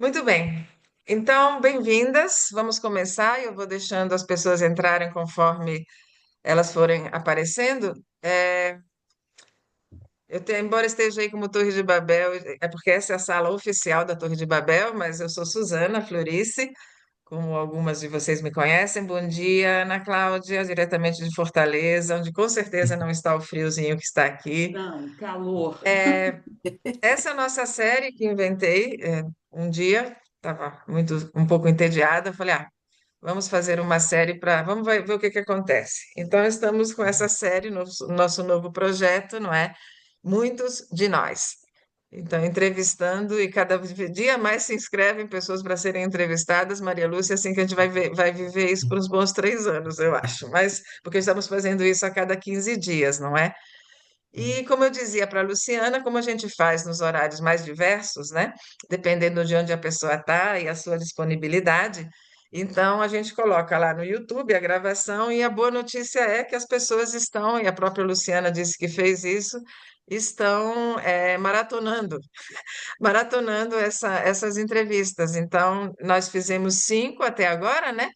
Muito bem. Então, bem-vindas. Vamos começar. Eu vou deixando as pessoas entrarem conforme elas forem aparecendo. Embora esteja aí como Torre de Babel, é porque essa é a sala oficial da Torre de Babel, mas eu sou Suzana Florice, como algumas de vocês me conhecem. Bom dia, Ana Cláudia, diretamente de Fortaleza, onde com certeza não está o friozinho que está aqui. Não, calor. Essa é a nossa série que inventei um dia, estava um pouco entediada, falei, vamos fazer uma série para, vamos ver o que que acontece. Então, estamos com essa série, nosso novo projeto, não é? Muitos de nós. Então, entrevistando, e cada dia mais se inscrevem pessoas para serem entrevistadas. Maria Lúcia, assim que a gente vai viver isso por uns bons 3 anos, eu acho. Mas, porque estamos fazendo isso a cada 15 dias, não é? E como eu dizia para a Luciana, como a gente faz nos horários mais diversos, né? Dependendo de onde a pessoa está e a sua disponibilidade, então a gente coloca lá no YouTube a gravação e a boa notícia é que as pessoas estão, e a própria Luciana disse que fez isso, estão maratonando essas entrevistas. Então, nós fizemos 5 até agora, né?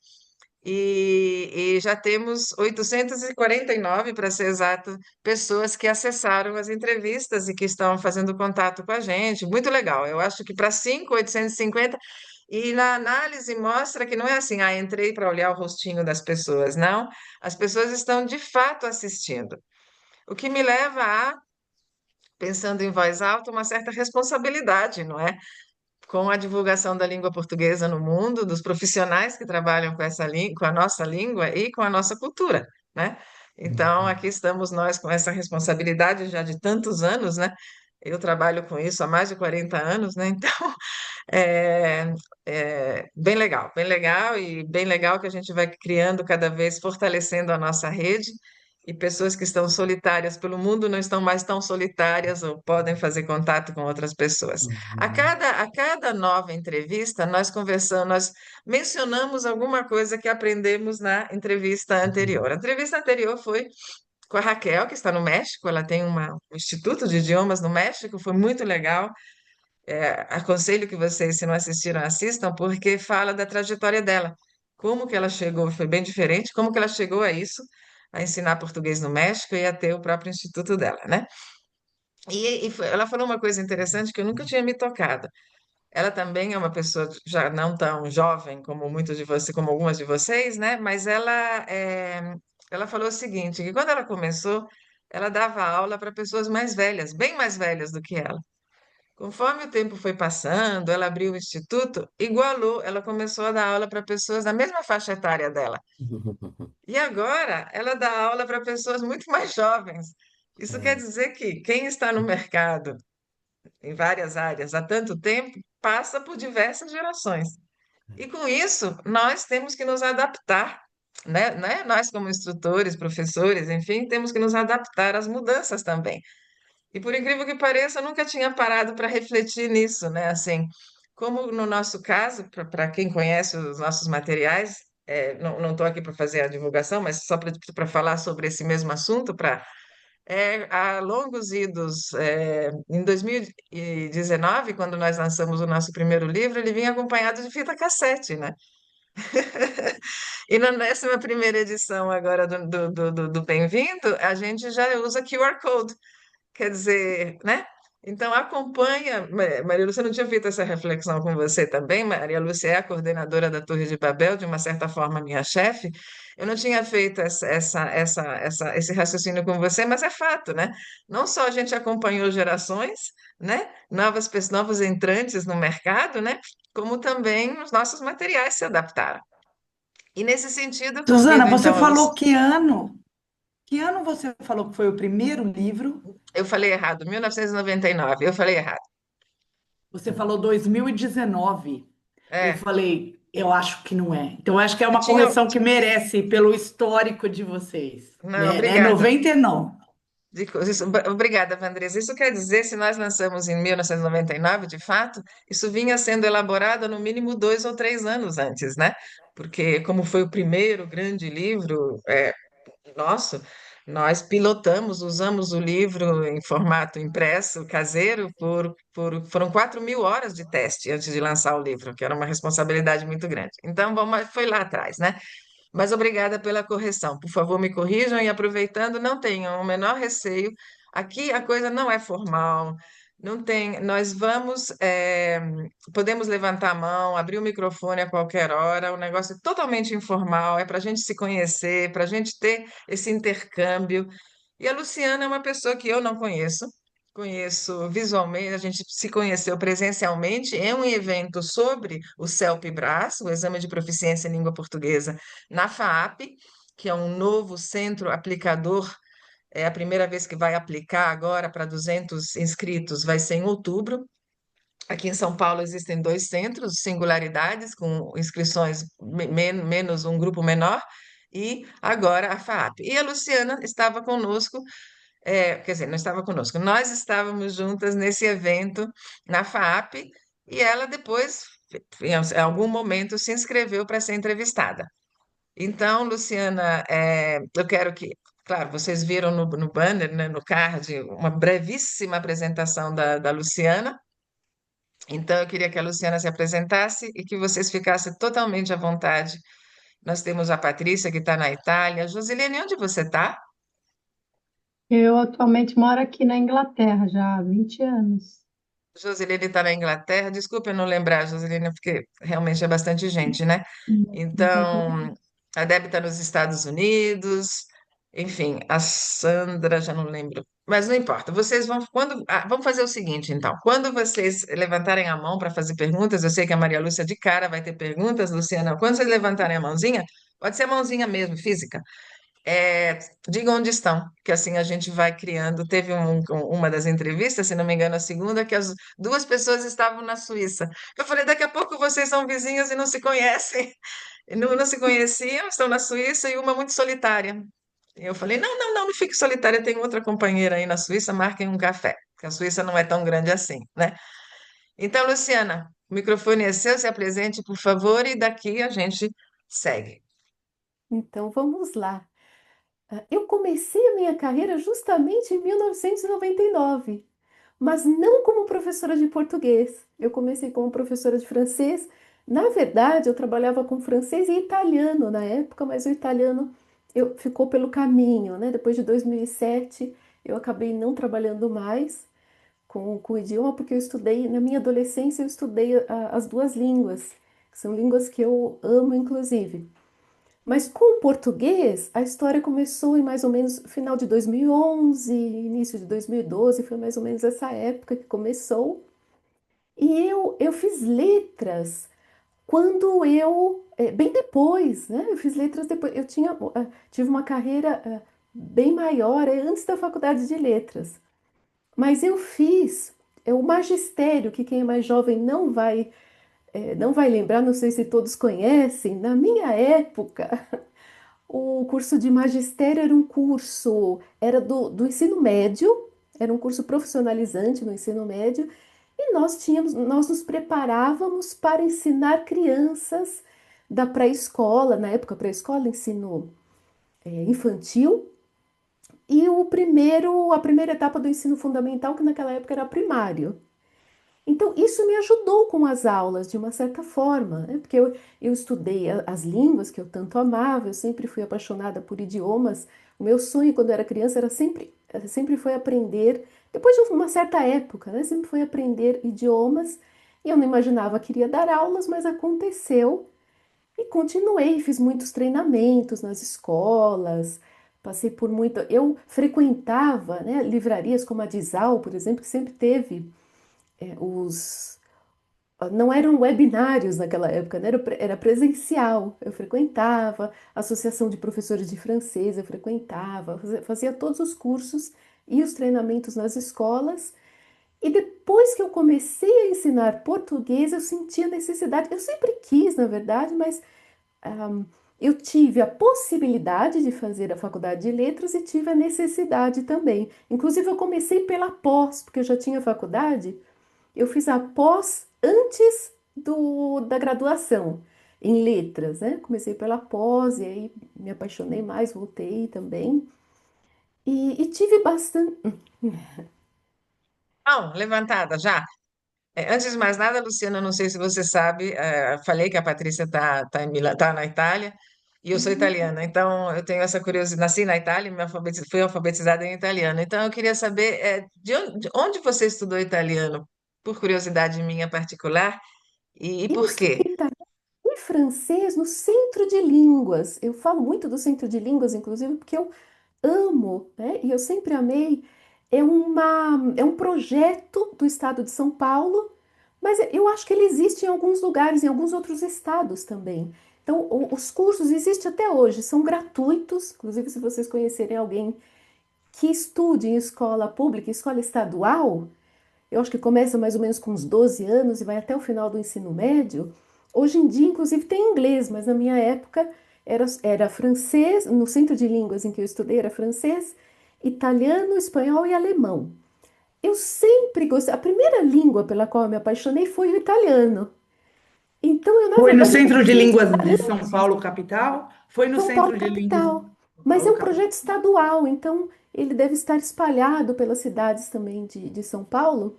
E já temos 849, para ser exato, pessoas que acessaram as entrevistas e que estão fazendo contato com a gente. Muito legal. Eu acho que para 5, 850. E na análise mostra que não é assim, entrei para olhar o rostinho das pessoas. Não, as pessoas estão de fato assistindo. O que me leva a, pensando em voz alta, uma certa responsabilidade, não é? Com a divulgação da língua portuguesa no mundo, dos profissionais que trabalham com com a nossa língua e com a nossa cultura, né? Então, aqui estamos nós com essa responsabilidade já de tantos anos, né? Eu trabalho com isso há mais de 40 anos, né? Então, é, bem legal e bem legal que a gente vai criando cada vez, fortalecendo a nossa rede e pessoas que estão solitárias pelo mundo não estão mais tão solitárias ou podem fazer contato com outras pessoas. Uhum. A cada nova entrevista, nós conversamos, nós mencionamos alguma coisa que aprendemos na entrevista anterior. A entrevista anterior foi com a Raquel, que está no México, ela tem um instituto de idiomas no México, foi muito legal. Aconselho que vocês, se não assistiram, assistam, porque fala da trajetória dela. Como que ela chegou, foi bem diferente, como que ela chegou a isso, a ensinar português no México e a ter o próprio instituto dela, né? Ela falou uma coisa interessante que eu nunca tinha me tocado. Ela também é uma pessoa já não tão jovem como muitos de vocês, como algumas de vocês, né? Mas ela falou o seguinte, que quando ela começou, ela dava aula para pessoas mais velhas, bem mais velhas do que ela. Conforme o tempo foi passando, ela abriu o instituto, igualou, ela começou a dar aula para pessoas da mesma faixa etária dela. E agora ela dá aula para pessoas muito mais jovens. Isso quer É. dizer que quem está no mercado, em várias áreas, há tanto tempo, passa por diversas gerações. E com isso, nós temos que nos adaptar, né? Nós, como instrutores, professores, enfim, temos que nos adaptar às mudanças também. E por incrível que pareça, eu nunca tinha parado para refletir nisso, né? Assim, como no nosso caso, para quem conhece os nossos materiais, não estou aqui para fazer a divulgação, mas só para falar sobre esse mesmo assunto, há longos idos, em 2019, quando nós lançamos o nosso primeiro livro, ele vinha acompanhado de fita cassete, né? E na 11ª edição agora do Bem-vindo, a gente já usa QR Code. Quer dizer, né? Então, acompanha. Maria Lúcia, eu não tinha feito essa reflexão com você também. Maria Lúcia é a coordenadora da Torre de Babel, de uma certa forma, minha chefe. Eu não tinha feito esse raciocínio com você, mas é fato, né? Não só a gente acompanhou gerações, né? Novos entrantes no mercado, né? Como também os nossos materiais se adaptaram. E nesse sentido, eu Suzana, convido você então a falou Lúcia. que ano? Que ano você falou que foi o primeiro livro? Eu falei errado, 1999, eu falei errado. Você falou 2019. Eu É, falei, eu acho que não é. Então, eu acho que é eu uma tinha. correção que merece pelo histórico de vocês. Não, É obrigada. 99. Obrigada, Vandresa. Isso quer dizer, se nós lançamos em 1999, de fato, isso vinha sendo elaborado há no mínimo 2 ou 3 anos antes, né? Porque, como foi o primeiro grande livro nosso, Nós pilotamos, usamos o livro em formato impresso, caseiro, foram 4.000 horas de teste antes de lançar o livro, que era uma responsabilidade muito grande. Então, vamos, foi lá atrás, né? Mas obrigada pela correção. Por favor, me corrijam e aproveitando, não tenham o menor receio. Aqui a coisa não é formal, não tem. Nós vamos, podemos levantar a mão, abrir o microfone a qualquer hora. O negócio é totalmente informal, é para a gente se conhecer, para a gente ter esse intercâmbio. E a Luciana é uma pessoa que eu não conheço. Conheço visualmente, a gente se conheceu presencialmente em um evento sobre o CELP-Brás, o Exame de Proficiência em Língua Portuguesa, na FAAP, que é um novo centro aplicador. É a primeira vez que vai aplicar agora para 200 inscritos, vai ser em outubro. Aqui em São Paulo existem dois centros, singularidades, com inscrições menos um grupo menor, e agora a FAAP. E a Luciana estava conosco, quer dizer, não estava conosco, nós estávamos juntas nesse evento na FAAP, e ela depois, em algum momento, se inscreveu para ser entrevistada. Então, Luciana, eu quero que, claro, vocês viram no banner, né, no card, uma brevíssima apresentação da Luciana. Então, eu queria que a Luciana se apresentasse e que vocês ficassem totalmente à vontade. Nós temos a Patrícia, que está na Itália. Josilene, onde você está? Eu atualmente moro aqui na Inglaterra já há 20 anos. Josilene está na Inglaterra. Desculpa eu não lembrar, Josilene, porque realmente é bastante gente, né? Não tem problema. Então, a Deb está nos Estados Unidos. Enfim, a Sandra, já não lembro. Mas não importa. Vocês vão. Vamos fazer o seguinte, então. Quando vocês levantarem a mão para fazer perguntas, eu sei que a Maria Lúcia de cara vai ter perguntas, Luciana. Quando vocês levantarem a mãozinha, pode ser a mãozinha mesmo, física. Digam onde estão, que assim a gente vai criando. Teve uma das entrevistas, se não me engano, a segunda, que as duas pessoas estavam na Suíça. Eu falei, daqui a pouco vocês são vizinhas e não se conhecem, não se conheciam, estão na Suíça e uma muito solitária. E eu falei, não, não, não, não fique solitária, tem outra companheira aí na Suíça, marquem um café, porque a Suíça não é tão grande assim, né? Então, Luciana, o microfone é seu, se apresente, por favor, e daqui a gente segue. Então vamos lá. Eu comecei a minha carreira justamente em 1999, mas não como professora de português. Eu comecei como professora de francês. Na verdade, eu trabalhava com francês e italiano na época, mas o italiano ficou pelo caminho, né? Depois de 2007, eu acabei não trabalhando mais com o idioma, porque eu estudei, na minha adolescência, eu estudei as duas línguas, que são línguas que eu amo, inclusive. Mas com o português, a história começou em mais ou menos final de 2011, início de 2012, foi mais ou menos essa época que começou. E eu fiz letras quando bem depois, né? Eu fiz letras depois, tive uma carreira bem maior, antes da faculdade de letras. Mas eu fiz o magistério, que quem é mais jovem não vai lembrar, não sei se todos conhecem, na minha época. O curso de magistério era um curso, era do ensino médio, era um curso profissionalizante no ensino médio, e nós nos preparávamos para ensinar crianças da pré-escola, na época pré-escola, ensino infantil, e a primeira etapa do ensino fundamental, que naquela época era primário. Então, isso me ajudou com as aulas, de uma certa forma, né? Porque eu estudei as línguas que eu tanto amava, eu sempre fui apaixonada por idiomas. O meu sonho quando eu era criança era sempre foi aprender, depois de uma certa época, né? Sempre foi aprender idiomas. E eu não imaginava que iria dar aulas, mas aconteceu. E continuei, fiz muitos treinamentos nas escolas, passei por muito. Eu frequentava, né, livrarias como a Dizal, por exemplo, que sempre teve os não eram webinários naquela época, né? Era presencial. Eu frequentava, a Associação de Professores de Francês, eu frequentava, fazia todos os cursos e os treinamentos nas escolas. E depois que eu comecei a ensinar português, eu senti a necessidade. Eu sempre quis, na verdade, mas ahm, eu tive a possibilidade de fazer a faculdade de letras e tive a necessidade também. Inclusive, eu comecei pela pós, porque eu já tinha faculdade. Eu fiz a pós antes da graduação em letras, né? Comecei pela pós e aí me apaixonei mais, voltei também. E tive bastante. Não, levantada já. Antes de mais nada, Luciana, não sei se você sabe, falei que a Patrícia tá na Itália e eu sou italiana, então eu tenho essa curiosidade. Nasci na Itália, fui alfabetizada em italiano, então eu queria saber de onde você estudou italiano, por curiosidade minha particular, e Eu por quê? estudei italiano e francês no Centro de Línguas. Eu falo muito do Centro de Línguas, inclusive, porque eu amo, né? E eu sempre amei. É um projeto do estado de São Paulo, mas eu acho que ele existe em alguns lugares, em alguns outros estados também. Então, os cursos existem até hoje, são gratuitos. Inclusive, se vocês conhecerem alguém que estude em escola pública, escola estadual, eu acho que começa mais ou menos com uns 12 anos e vai até o final do ensino médio. Hoje em dia, inclusive, tem inglês, mas na minha época era francês, no centro de línguas em que eu estudei era francês, italiano, espanhol e alemão. Eu sempre gostei, a primeira língua pela qual eu me apaixonei foi o italiano. Então, eu, na Foi no verdade, Centro de comecei a Línguas estudar de São antes, Paulo, capital? Foi no São Paulo Centro de Línguas de capital. São Mas é Paulo, um capital. projeto estadual, então ele deve estar espalhado pelas cidades também de São Paulo.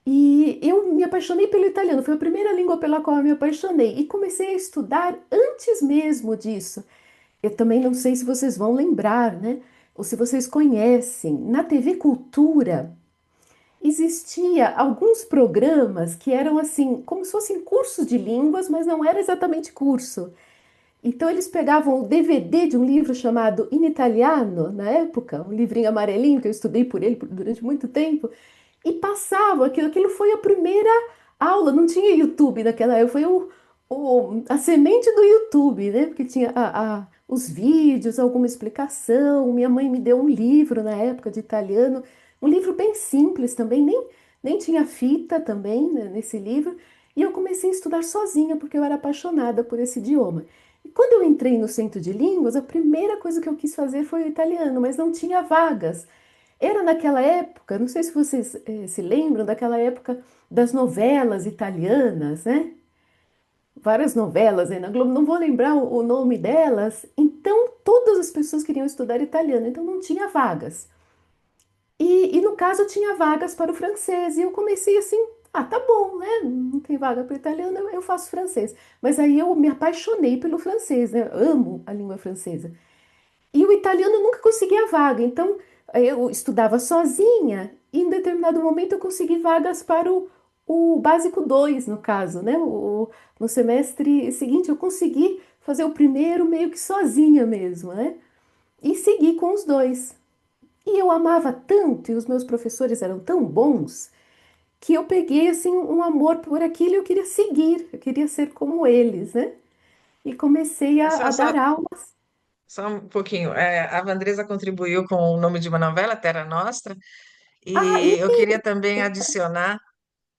E eu me apaixonei pelo italiano, foi a primeira língua pela qual eu me apaixonei e comecei a estudar antes mesmo disso. Eu também não sei se vocês vão lembrar, né? Ou se vocês conhecem, na TV Cultura existia alguns programas que eram assim, como se fossem cursos de línguas, mas não era exatamente curso. Então eles pegavam o DVD de um livro chamado In Italiano, na época, um livrinho amarelinho que eu estudei por ele durante muito tempo, e passavam aquilo. Aquilo foi a primeira aula, não tinha YouTube naquela época, foi a semente do YouTube, né? Porque tinha os vídeos, alguma explicação. Minha mãe me deu um livro na época de italiano, um livro bem simples também, nem tinha fita também, né, nesse livro. E eu comecei a estudar sozinha, porque eu era apaixonada por esse idioma. E quando eu entrei no centro de línguas, a primeira coisa que eu quis fazer foi o italiano, mas não tinha vagas. Era naquela época, não sei se vocês se lembram daquela época das novelas italianas, né? Várias novelas aí na Globo, não vou lembrar o nome delas. Então, todas as pessoas queriam estudar italiano, então não tinha vagas. E no caso, tinha vagas para o francês. E eu comecei assim: ah, tá bom, né? Não tem vaga para o italiano, eu faço francês. Mas aí eu me apaixonei pelo francês, né? Eu amo a língua francesa. E o italiano eu nunca conseguia vaga, então eu estudava sozinha e em determinado momento eu consegui vagas para o básico 2 no caso, né? No semestre seguinte eu consegui fazer o primeiro meio que sozinha mesmo, né? E segui com os dois. E eu amava tanto e os meus professores eram tão bons que eu peguei assim um amor por aquilo e eu queria seguir, eu queria ser como eles, né? E comecei Só, a dar só, aulas. só um pouquinho. A Vandresa contribuiu com o nome de uma novela, Terra Nostra, Ah, e eu queria também adicionar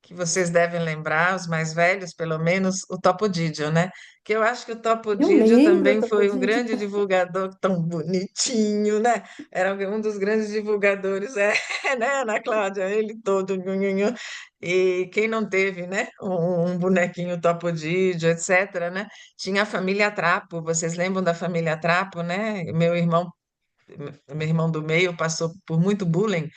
que vocês devem lembrar, os mais velhos, pelo menos, o Topo Didio, né? Que eu acho que o Topo eu Didio lembro, também foi um Topodídio. grande divulgador, tão bonitinho, né? Era um dos grandes divulgadores, né, Ana Cláudia? Ele todo, nhunhunhu. E quem não teve, né? Um bonequinho Topo Didio, etc., né? Tinha a família Trapo, vocês lembram da família Trapo, né? Meu irmão do meio passou por muito bullying.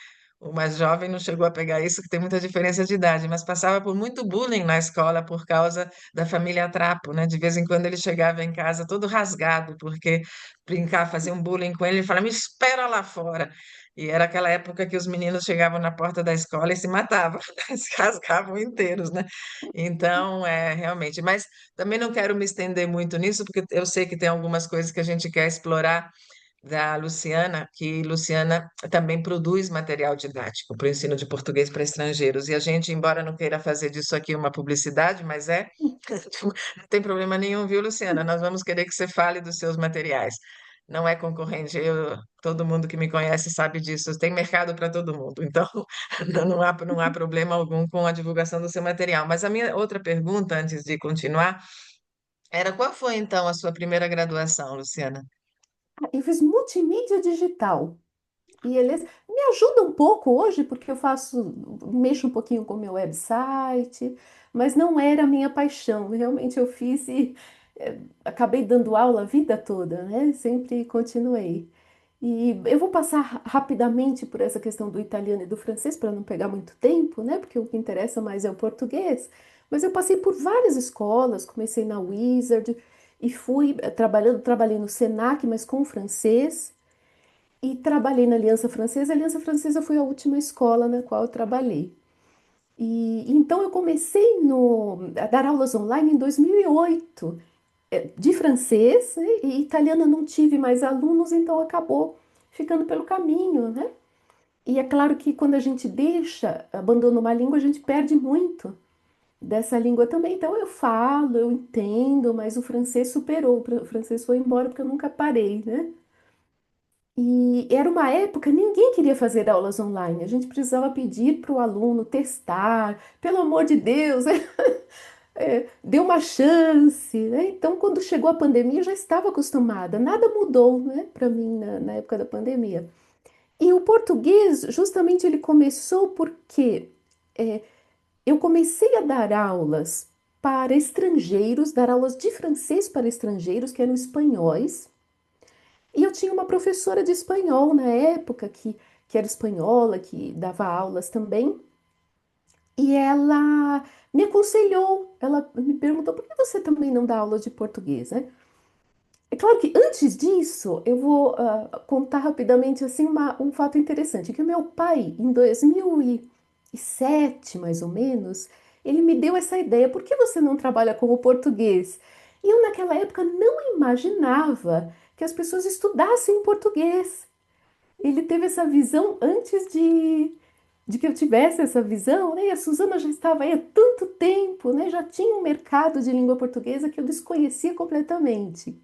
O mais jovem não chegou a pegar isso, que tem muita diferença de idade, mas passava por muito bullying na escola por causa da família Trapo, né? De vez em quando ele chegava em casa todo rasgado, porque brincar, fazer um bullying com ele, ele falava, me espera lá fora. E era aquela época que os meninos chegavam na porta da escola e se matavam, se rasgavam inteiros, né? Então, realmente. Mas também não quero me estender muito nisso, porque eu sei que tem algumas coisas que a gente quer explorar da Luciana, que Luciana também produz material didático para o ensino de português para estrangeiros. E a gente, embora não queira fazer disso aqui uma publicidade, mas não tem problema nenhum, viu, Luciana? Nós vamos querer que você fale dos seus materiais. Não é concorrente, todo mundo que me conhece sabe disso. Tem mercado para todo mundo, então não há problema algum com a divulgação do seu material. Mas a minha outra pergunta, antes de continuar, era qual foi então a sua primeira graduação, Luciana? Eu fiz multimídia digital. E eles me ajudam um pouco hoje, porque eu mexo um pouquinho com o meu website, mas não era a minha paixão. Realmente eu fiz e acabei dando aula a vida toda, né? Sempre continuei. E eu vou passar rapidamente por essa questão do italiano e do francês para não pegar muito tempo, né? Porque o que interessa mais é o português. Mas eu passei por várias escolas, comecei na Wizard e fui trabalhei no Senac, mas com francês, e trabalhei na Aliança Francesa. A Aliança Francesa foi a última escola na qual eu trabalhei. E então eu comecei a dar aulas online em 2008, de francês, né? E italiano eu não tive mais alunos, então acabou ficando pelo caminho, né? E é claro que quando a gente abandona uma língua, a gente perde muito dessa língua também. Então eu falo, eu entendo, mas o francês superou, o francês foi embora porque eu nunca parei, né? E era uma época, ninguém queria fazer aulas online. A gente precisava pedir para o aluno testar, pelo amor de Deus, dê uma chance, né? Então, quando chegou a pandemia, eu já estava acostumada. Nada mudou, né, para mim na época da pandemia. E o português, justamente, ele começou porque é, eu comecei a dar aulas para estrangeiros, dar aulas de francês para estrangeiros, que eram espanhóis. E eu tinha uma professora de espanhol na época, que era espanhola, que dava aulas também. E ela me aconselhou, ela me perguntou por que você também não dá aula de português, né? É claro que antes disso, eu vou contar rapidamente assim um fato interessante, que o meu pai, em 2007, mais ou menos, ele me deu essa ideia, por que você não trabalha com o português? E eu naquela época não imaginava que as pessoas estudassem português. Ele teve essa visão antes de que eu tivesse essa visão, né? E a Suzana já estava aí há tanto tempo, né? Já tinha um mercado de língua portuguesa que eu desconhecia completamente.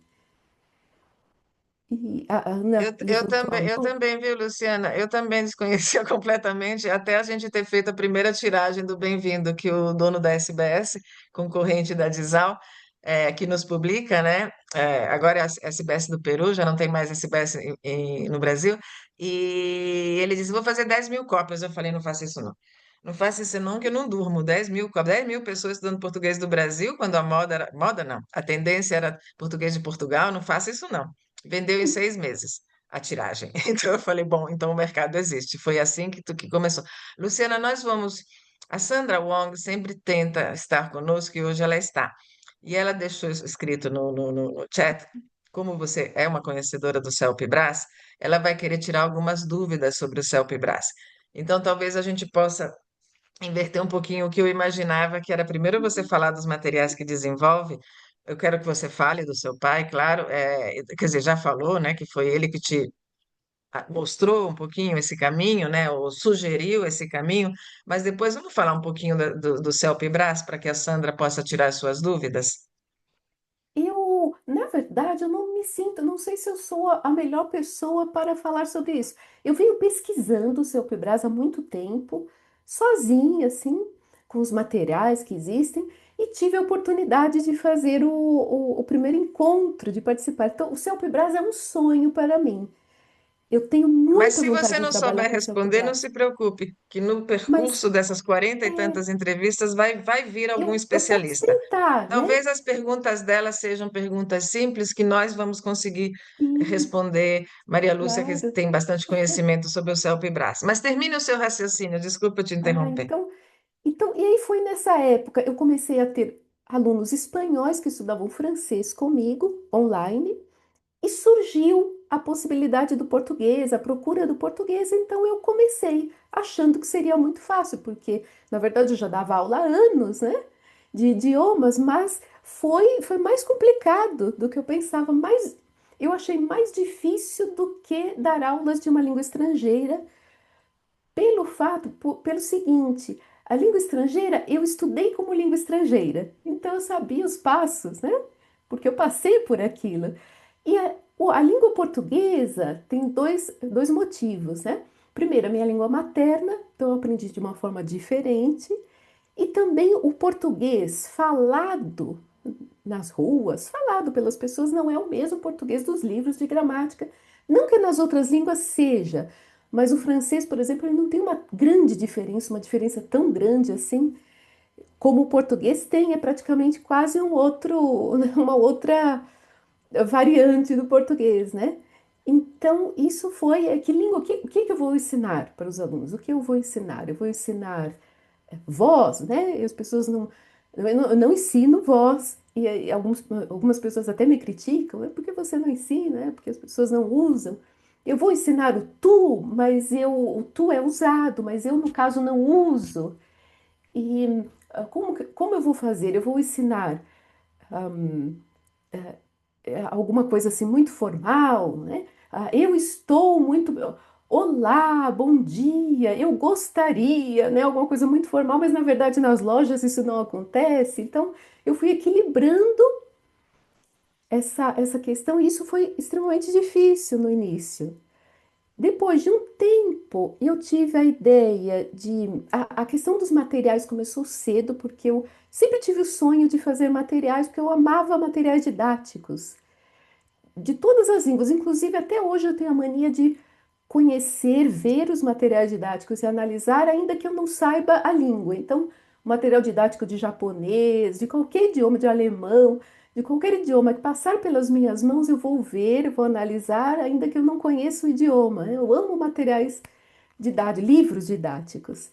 E a Ana levantou a Eu mão. também, viu, Luciana? Eu também desconhecia completamente, até a gente ter feito a primeira tiragem do Bem-vindo, que o dono da SBS, concorrente da Dizal, que nos publica, né? Agora é a SBS do Peru, já não tem mais SBS no Brasil, e ele disse: Vou fazer 10.000 cópias. Eu falei: Não faça isso, não. Não faça isso, não, que eu não durmo. 10.000 cópias, 10.000 pessoas estudando português do Brasil, quando a moda era. Moda não, a tendência era português de Portugal. Não faça isso, não. Vendeu em 6 meses a tiragem. Então eu falei, bom, então o mercado existe. Foi assim que começou. Luciana, nós vamos. A Sandra Wong sempre tenta estar conosco e hoje ela está. E ela deixou isso escrito no chat. Como você é uma conhecedora do CELPE-BRAS, ela vai querer tirar algumas dúvidas sobre o CELPE-BRAS. Então, talvez a gente possa inverter um pouquinho o que eu imaginava, que era primeiro você falar dos materiais que desenvolve. Eu quero que você fale do seu pai, claro, quer dizer, já falou, né, que foi ele que te mostrou um pouquinho esse caminho, né, ou sugeriu esse caminho, mas depois vamos falar um pouquinho do CELPE-BRAS para que a Sandra possa tirar suas dúvidas. Na verdade, eu não me sinto, não sei se eu sou a melhor pessoa para falar sobre isso. Eu venho pesquisando o seu Pibras há muito tempo, sozinha, assim, com os materiais que existem, e tive a oportunidade de fazer o primeiro encontro, de participar. Então, o seu Pibras é um sonho para mim. Eu tenho Mas muita se vontade você de não trabalhar souber com o seu responder, não Pibras. se preocupe, que no Mas percurso dessas 40 e é, tantas entrevistas vai vir algum eu posso especialista. tentar, né? Talvez as perguntas dela sejam perguntas simples que nós vamos conseguir Sim, responder. Maria Lúcia, que claro. tem bastante conhecimento sobre o CELPE-BRAS. Mas termine o seu raciocínio, desculpa te Ah, interromper. então, e aí foi nessa época, eu comecei a ter alunos espanhóis que estudavam francês comigo, online, e surgiu a possibilidade do português, a procura do português, então eu comecei achando que seria muito fácil, porque na verdade eu já dava aula há anos, né, de idiomas, mas foi mais complicado do que eu pensava, mais, eu achei mais difícil do que dar aulas de uma língua estrangeira pelo seguinte, a língua estrangeira eu estudei como língua estrangeira, então eu sabia os passos, né? Porque eu passei por aquilo. E a língua portuguesa tem dois motivos, né? Primeiro, a minha língua materna, então eu aprendi de uma forma diferente, e também o português falado nas ruas, falado pelas pessoas, não é o mesmo português dos livros de gramática. Não que nas outras línguas seja, mas o francês, por exemplo, ele não tem uma grande diferença, uma diferença tão grande assim, como o português tem, é praticamente quase uma outra variante do português, né? Então, isso foi. Que língua? O que que eu vou ensinar para os alunos? O que eu vou ensinar? Eu vou ensinar voz, né? E as pessoas não. Eu não ensino voz. E algumas pessoas até me criticam, é porque você não ensina, é porque as pessoas não usam. Eu vou ensinar o tu, mas o tu é usado, mas eu, no caso, não uso. E como eu vou fazer? Eu vou ensinar alguma coisa assim muito formal, né? Eu estou muito. Olá, bom dia, eu gostaria, né? Alguma coisa muito formal, mas na verdade nas lojas isso não acontece. Então eu fui equilibrando essa questão e isso foi extremamente difícil no início. Depois de um tempo, eu tive a ideia de. A questão dos materiais começou cedo, porque eu sempre tive o sonho de fazer materiais, porque eu amava materiais didáticos de todas as línguas, inclusive até hoje eu tenho a mania de conhecer, ver os materiais didáticos e analisar, ainda que eu não saiba a língua. Então, material didático de japonês, de qualquer idioma, de alemão, de qualquer idioma que passar pelas minhas mãos, eu vou ver, eu vou analisar, ainda que eu não conheça o idioma. Eu amo materiais didáticos, livros didáticos.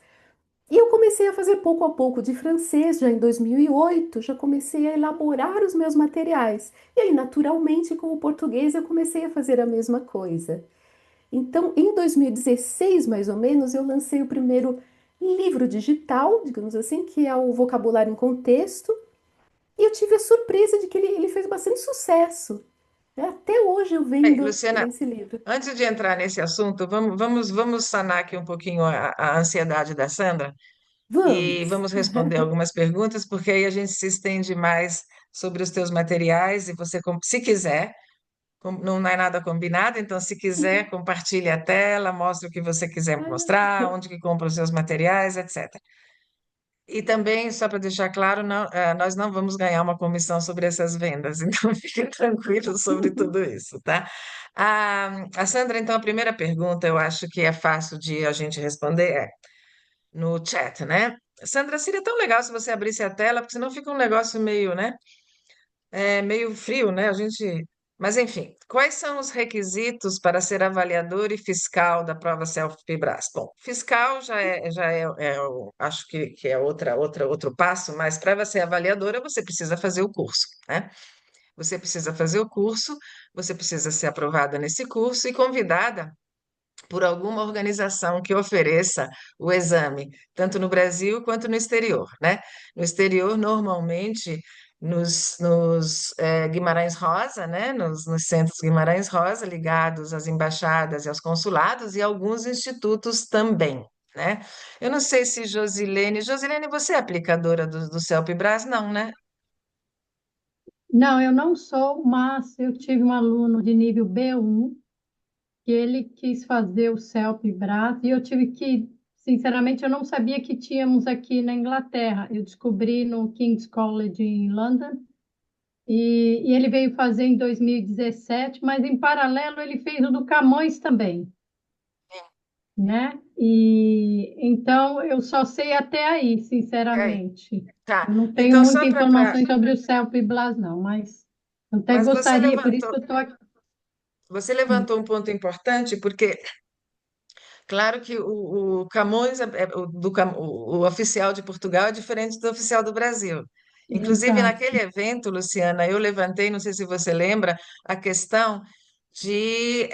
E eu comecei a fazer pouco a pouco de francês, já em 2008, já comecei a elaborar os meus materiais. E aí, naturalmente, com o português, eu comecei a fazer a mesma coisa. Então, em 2016, mais ou menos, eu lancei o primeiro livro digital, digamos assim, que é o Vocabulário em Contexto, e eu tive a surpresa de que ele fez bastante sucesso, né? Até hoje eu vendo Luciana, esse livro. antes de entrar nesse assunto, vamos sanar aqui um pouquinho a ansiedade da Sandra e Vamos! vamos responder algumas perguntas, porque aí a gente se estende mais sobre os teus materiais e você, se quiser, não é nada combinado, então se quiser, compartilhe a tela, mostre o que você quiser mostrar, onde que compra os seus materiais, etc. E também, só para deixar claro, nós não vamos ganhar uma comissão sobre essas vendas, então fiquem tranquilos sobre tudo isso, tá? A Sandra, então, a primeira pergunta, eu acho que é fácil de a gente responder, no chat, né? Sandra, seria tão legal se você abrisse a tela, porque senão fica um negócio meio, né? Meio frio, né? Mas enfim, quais são os requisitos para ser avaliador e fiscal da prova Self-Pibras? Bom, fiscal acho que é outro passo, mas para ser avaliadora você precisa fazer o curso, né? Você precisa fazer o curso, você precisa ser aprovada nesse curso e convidada por alguma organização que ofereça o exame, tanto no Brasil quanto no exterior, né? No exterior, normalmente, nos Guimarães Rosa, né? Nos centros Guimarães Rosa, ligados às embaixadas e aos consulados, e alguns institutos também, né? Eu não sei se Josilene, você é aplicadora do CELPE-Brás? Não, né? Não, eu não sou, mas eu tive um aluno de nível B1 que ele quis fazer o CELP-Brás e eu tive que, sinceramente, eu não sabia que tínhamos aqui na Inglaterra. Eu descobri no King's College em London e ele veio fazer em 2017, mas em paralelo ele fez o do Camões também, né? E então eu só sei até aí, Ok, sinceramente. tá. Eu não tenho Então, muita só para. informação sobre o CELP-Blas, não, mas eu até Mas gostaria, por isso que eu estou aqui. você levantou um ponto importante, porque claro que o Camões, o oficial de Portugal é diferente do oficial do Brasil. Inclusive, naquele Exato. evento, Luciana, eu levantei, não sei se você lembra, a questão de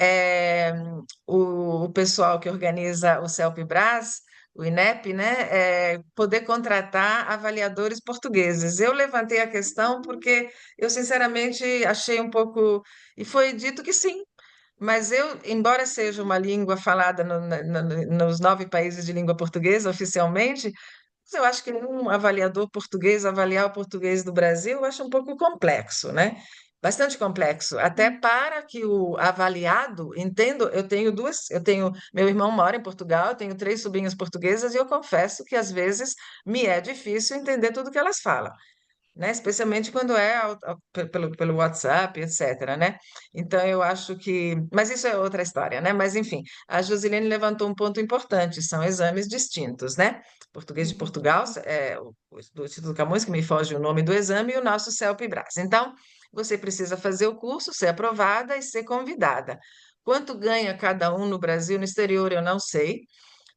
o pessoal que organiza o CELPE-Brás, o INEP, né, poder contratar avaliadores portugueses. Eu levantei a questão porque eu, sinceramente, achei um pouco. E foi dito que sim, mas eu, embora seja uma língua falada nos 9 países de língua portuguesa oficialmente, mas eu acho que um avaliador português avaliar o português do Brasil, eu acho um pouco complexo, né? Bastante complexo, até para que o avaliado, entendo, meu irmão mora em Portugal, eu tenho 3 sobrinhas portuguesas e eu confesso que às vezes me é difícil entender tudo que elas falam, né? Especialmente quando é pelo WhatsApp, etc., né? Então eu acho que, mas isso é outra história, né? Mas enfim, a Josilene levantou um ponto importante, são exames distintos, né? Português de Portugal, do Instituto Camões, que me foge o nome do exame, e o nosso CELPE-Brás. Então, você precisa fazer o curso, ser aprovada e ser convidada. Quanto ganha cada um no Brasil? No exterior, eu não sei.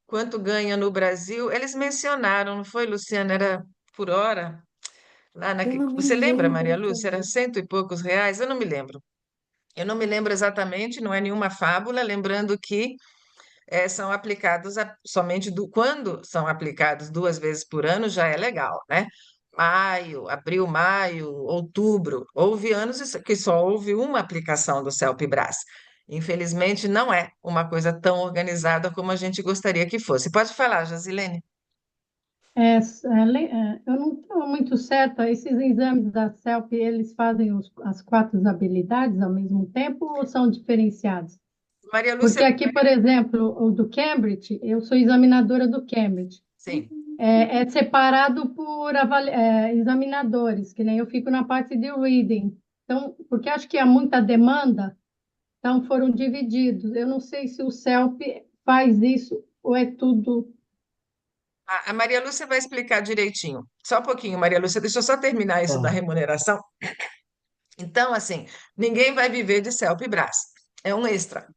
Quanto ganha no Brasil? Eles mencionaram, não foi, Luciana? Era por hora? Eu não me Você lembra, Maria lembro Lúcia? Era também. cento e poucos reais? Eu não me lembro. Eu não me lembro exatamente, não é nenhuma fábula, lembrando que são aplicados somente quando são aplicados 2 vezes por ano, já é legal, né? Maio, abril, maio, outubro. Houve anos que só houve uma aplicação do CELP-Brás. Infelizmente, não é uma coisa tão organizada como a gente gostaria que fosse. Pode falar, Josilene. Eu não estou muito certa, esses exames da CELP, eles fazem as quatro habilidades ao mesmo tempo ou são diferenciados? Maria Porque Lúcia, aqui, por exemplo, o do Cambridge, eu sou examinadora do Cambridge. sim. É separado por examinadores, que nem eu fico na parte de reading. Então, porque acho que há muita demanda, então foram divididos. Eu não sei se o CELP faz isso ou é tudo. A Maria Lúcia vai explicar direitinho. Só um pouquinho, Maria Lúcia, deixa eu só terminar isso da Tá. remuneração. Então, assim, ninguém vai viver de CELP e Brás. É um extra.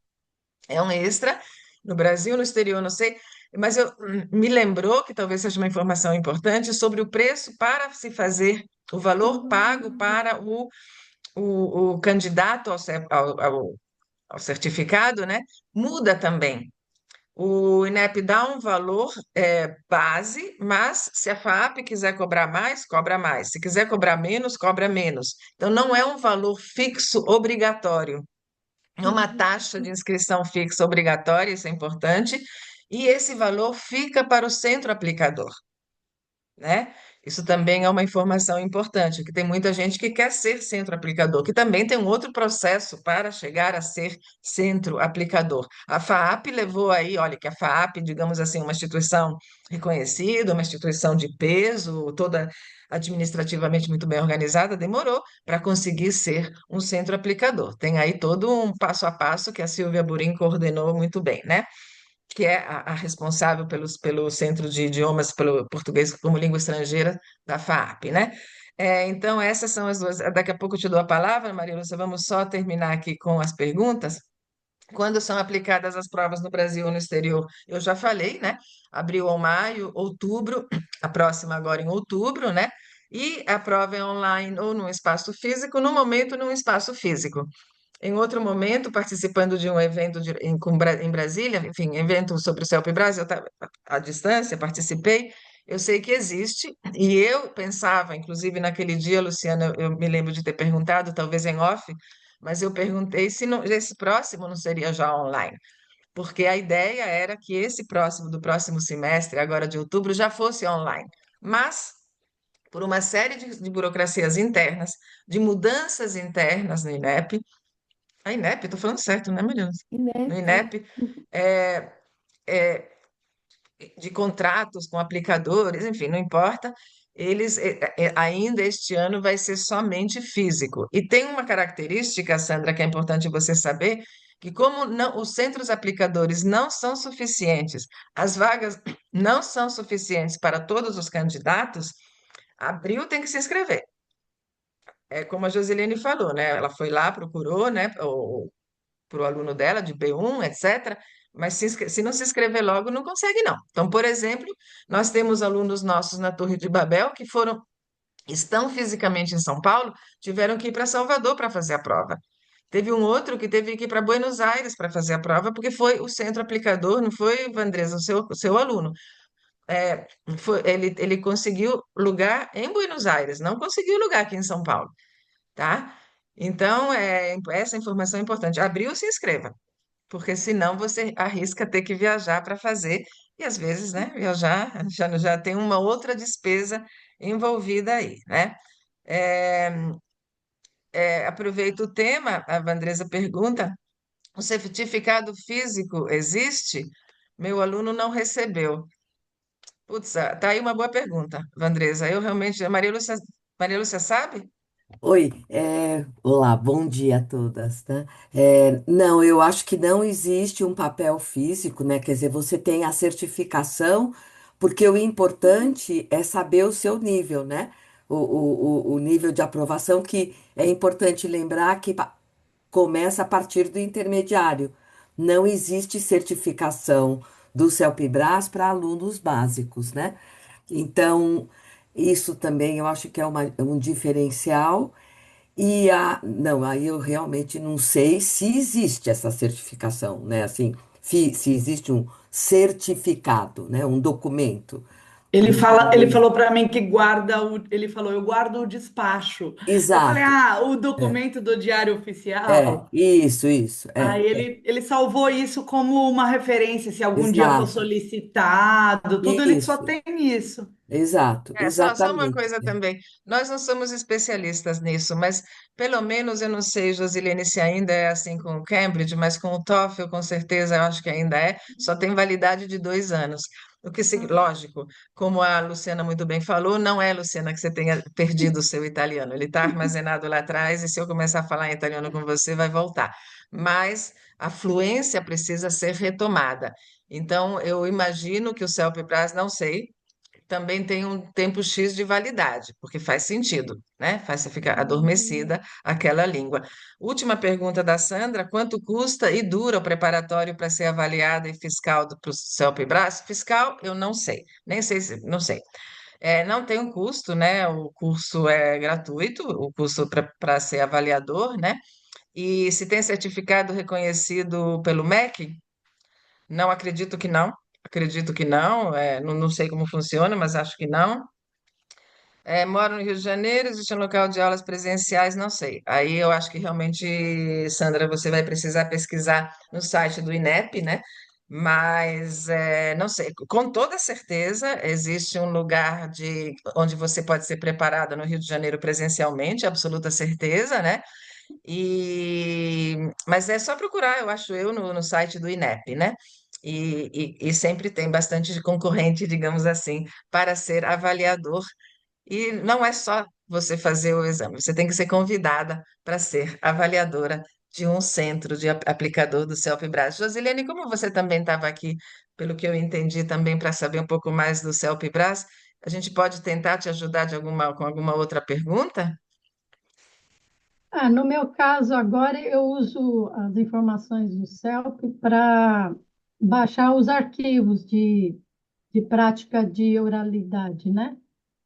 É um extra. No Brasil, no exterior, não sei. Mas me lembrou que talvez seja uma informação importante sobre o preço para se fazer, o valor pago para o candidato ao certificado, né? Muda também. O INEP dá um valor base, mas se a FAAP quiser cobrar mais, cobra mais. Se quiser cobrar menos, cobra menos. Então, não é um valor fixo obrigatório. É uma taxa de inscrição fixa obrigatória, isso é importante, e esse valor fica para o centro aplicador, né? Isso também é uma informação importante, que tem muita gente que quer ser centro aplicador, que também tem um outro processo para chegar a ser centro aplicador. A FAAP levou aí, olha, que a FAAP, digamos assim, uma instituição reconhecida, uma instituição de peso, toda administrativamente muito bem organizada, demorou para conseguir ser um centro aplicador. Tem aí todo um passo a passo que a Silvia Burim coordenou muito bem, né? Que é a responsável pelo Centro de Idiomas, pelo português como língua estrangeira da FAAP, né? Então, essas são as duas. Daqui a pouco eu te dou a palavra, Maria Lúcia, vamos só terminar aqui com as perguntas. Quando são aplicadas as provas no Brasil ou no exterior, eu já falei, né? Abril ou maio, outubro, a próxima agora em outubro, né? E a prova é online ou num espaço físico, no momento num espaço físico. Em outro momento, participando de um evento em Brasília, enfim, evento sobre o CELP Brasil, eu estava à distância, participei, eu sei que existe, e eu pensava, inclusive naquele dia, Luciana, eu me lembro de ter perguntado, talvez em off, mas eu perguntei se esse próximo não seria já online, porque a ideia era que esse próximo, do próximo semestre, agora de outubro, já fosse online. Mas, por uma série de burocracias internas, de mudanças internas no INEP, a INEP, estou falando certo, né, Mariana? No INEP. INEP, é, é, de contratos com aplicadores, enfim, não importa, eles ainda este ano vai ser somente físico. E tem uma característica, Sandra, que é importante você saber, que como os centros aplicadores não são suficientes, as vagas não são suficientes para todos os candidatos, abril tem que se inscrever. É como a Josilene falou, né? Ela foi lá, procurou, né? Para o aluno dela, de B1, etc. Mas se não se inscrever logo, não consegue, não. Então, por exemplo, nós temos alunos nossos na Torre de Babel que estão fisicamente em São Paulo, tiveram que ir para Salvador para fazer a prova. Teve um outro que teve que ir para Buenos Aires para fazer a prova, porque foi o centro aplicador, não foi, Vandresa, o seu aluno. Ele conseguiu lugar em Buenos Aires, não conseguiu lugar aqui em São Paulo, tá? Então, essa informação é importante. Abriu, se inscreva, porque senão você arrisca ter que viajar para fazer, e às vezes, né, viajar já tem uma outra despesa envolvida aí, né? É, aproveito o tema, a Vandresa pergunta, o certificado físico existe? Meu aluno não recebeu. Putz, tá aí uma boa pergunta, Vandresa. Eu realmente, Maria Lúcia sabe? Oi, olá, bom dia a todas, né? Não, eu acho que não existe um papel físico, né? Quer dizer, você tem a certificação, porque o importante é saber o seu nível, né? O nível de aprovação, que é importante lembrar que começa a partir do intermediário. não existe certificação do CELPE-BRAS para alunos básicos, né? Então, isso também eu acho que é um diferencial. Não, aí eu realmente não sei se existe essa certificação, né? Assim, se existe um certificado, né? Um documento. Ele Mas, falou para mim que ele falou, eu guardo o despacho. Eu falei, exato. ah, o É, documento do Diário Oficial. isso, Aí ele salvou isso como uma referência, se algum dia for exato. solicitado, tudo ele só Isso, tem isso. exato, Só uma exatamente. coisa também, nós não somos especialistas nisso, mas pelo menos eu não sei, Josilene, se ainda é assim com o Cambridge, mas com o TOEFL, com certeza eu acho que ainda é, só tem validade de 2 anos. Lógico, como a Luciana muito bem falou, não é, Luciana, que você tenha perdido o seu italiano, ele está armazenado lá atrás e se eu começar a falar em italiano com você, vai voltar. Mas a fluência precisa ser retomada. Então, eu imagino que o CELPE-BRAS, não sei, também tem um tempo X de validade, porque faz sentido, né? Faz você ficar adormecida aquela língua. Última pergunta da Sandra: quanto custa e dura o preparatório para ser avaliada e fiscal do CELPE-BRAS? Fiscal, eu não sei, nem sei se, não sei. Não tem um custo, né? O curso é gratuito, o curso para ser avaliador, né? E se tem certificado reconhecido pelo MEC, não acredito que não. Acredito que não, não sei como funciona, mas acho que não. Moro no Rio de Janeiro, existe um local de aulas presenciais, não sei. Aí eu acho que realmente, Sandra, você vai precisar pesquisar no site do INEP, né? Mas não sei, com toda certeza existe um lugar onde você pode ser preparada no Rio de Janeiro presencialmente, absoluta certeza, né? Mas é só procurar, eu acho no site do INEP, né? E sempre tem bastante concorrente, digamos assim, para ser avaliador e não é só você fazer o exame, você tem que ser convidada para ser avaliadora de um centro de aplicador do CELPE-BRAS. Josilene, como você também estava aqui, pelo que eu entendi, também para saber um pouco mais do CELPE-BRAS, a gente pode tentar te ajudar com alguma outra pergunta? No meu caso, agora eu uso as informações do CELP para baixar os arquivos de prática de oralidade, né?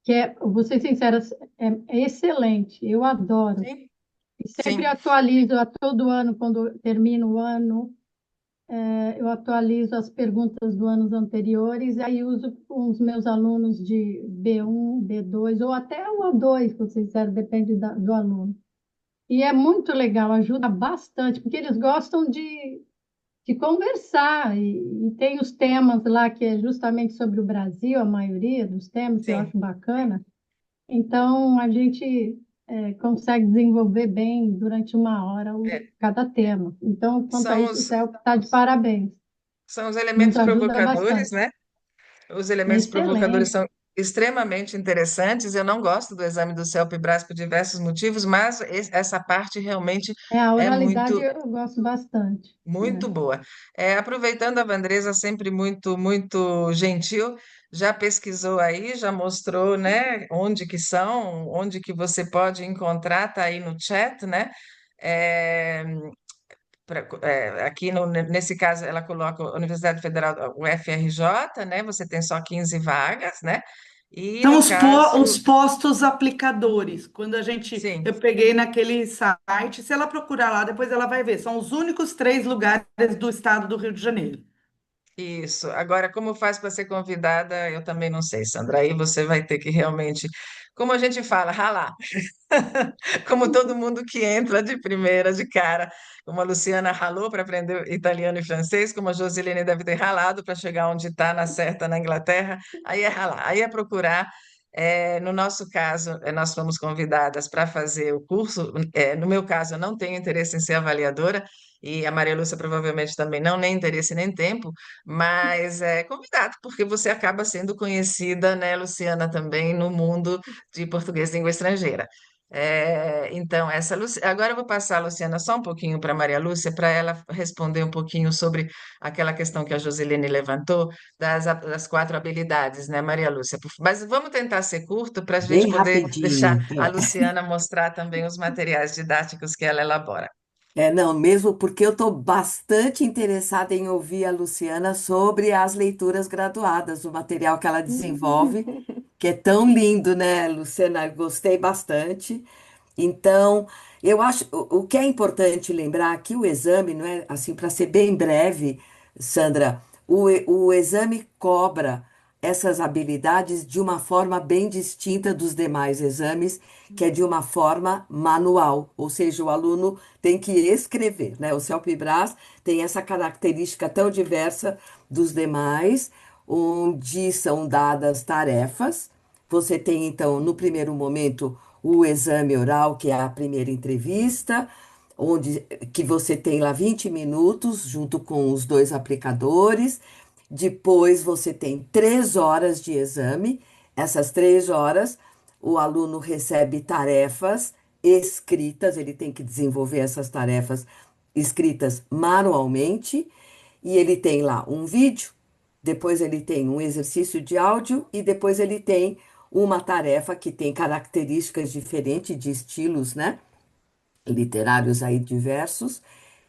Que vou ser sincera, é excelente, eu adoro. Sim, E sempre sim. atualizo a todo ano, quando termino o ano, eu atualizo as perguntas do anos anteriores, aí uso com os meus alunos de B1, B2, ou até o A2, se vocês sincero, depende do aluno. E é muito legal, ajuda bastante, porque eles gostam de conversar, e tem os temas lá que é justamente sobre o Brasil, a maioria dos temas, que eu Sim. acho bacana. Então, a gente consegue desenvolver bem durante uma hora É, cada tema. Então, quanto a são isso, o os, CELP está de parabéns, são os nos elementos ajuda provocadores, bastante. né? Os elementos provocadores Excelente. são extremamente interessantes. Eu não gosto do exame do CELPE-BRAS por diversos motivos, mas essa parte realmente A é oralidade muito, eu gosto bastante, muito né? boa. Aproveitando a Vandresa, sempre muito, muito gentil, já pesquisou aí, já mostrou, né, onde que são, onde que você pode encontrar, tá aí no chat, né? É, aqui nesse caso ela coloca a Universidade Federal, o FRJ, né? Você tem só 15 vagas, né? E São no os caso, postos aplicadores. Eu sim. peguei naquele site, se ela procurar lá, depois ela vai ver. São os únicos 3 lugares do estado do Rio de Janeiro. Isso. Agora, como faz para ser convidada, eu também não sei, Sandra. Aí você vai ter que realmente, como a gente fala, ralar. Como todo mundo que entra de primeira, de cara, como a Luciana ralou para aprender italiano e francês, como a Josilene deve ter ralado para chegar onde está, na certa, na Inglaterra, aí é ralar, aí é procurar. No nosso caso, nós fomos convidadas para fazer o curso. No meu caso, eu não tenho interesse em ser avaliadora, e a Maria Lúcia provavelmente também não, nem interesse nem tempo, mas é convidado, porque você acaba sendo conhecida, né, Luciana, também no mundo de português língua estrangeira. Então, agora eu vou passar, Luciana, só um pouquinho para a Maria Lúcia, para ela responder um pouquinho sobre aquela questão que a Josilene levantou, das 4 habilidades, né, Maria Lúcia? Mas vamos tentar ser curto para a gente Bem poder deixar rapidinho. a Luciana mostrar também os materiais didáticos que ela elabora. Não, mesmo porque eu estou bastante interessada em ouvir a Luciana sobre as leituras graduadas, o material que ela desenvolve, que é tão lindo, né, Luciana? Gostei bastante. Então, eu acho, o que é importante lembrar que o exame, não é assim, para ser bem breve, Sandra, o exame cobra essas habilidades de uma forma bem distinta dos demais exames, que é de uma forma manual, ou seja, o aluno tem que escrever, né? O CELPE-BRAS tem essa característica tão diversa dos demais, onde são dadas tarefas. Você tem, então, no primeiro momento, o exame oral, que é a primeira entrevista, onde que você tem lá 20 minutos junto com os dois aplicadores. Depois você tem 3 horas de exame. Essas 3 horas, o aluno recebe tarefas escritas, ele tem que desenvolver essas tarefas escritas manualmente, e ele tem lá um vídeo, depois ele tem um exercício de áudio e depois ele tem uma tarefa que tem características diferentes de estilos, né? Literários aí diversos,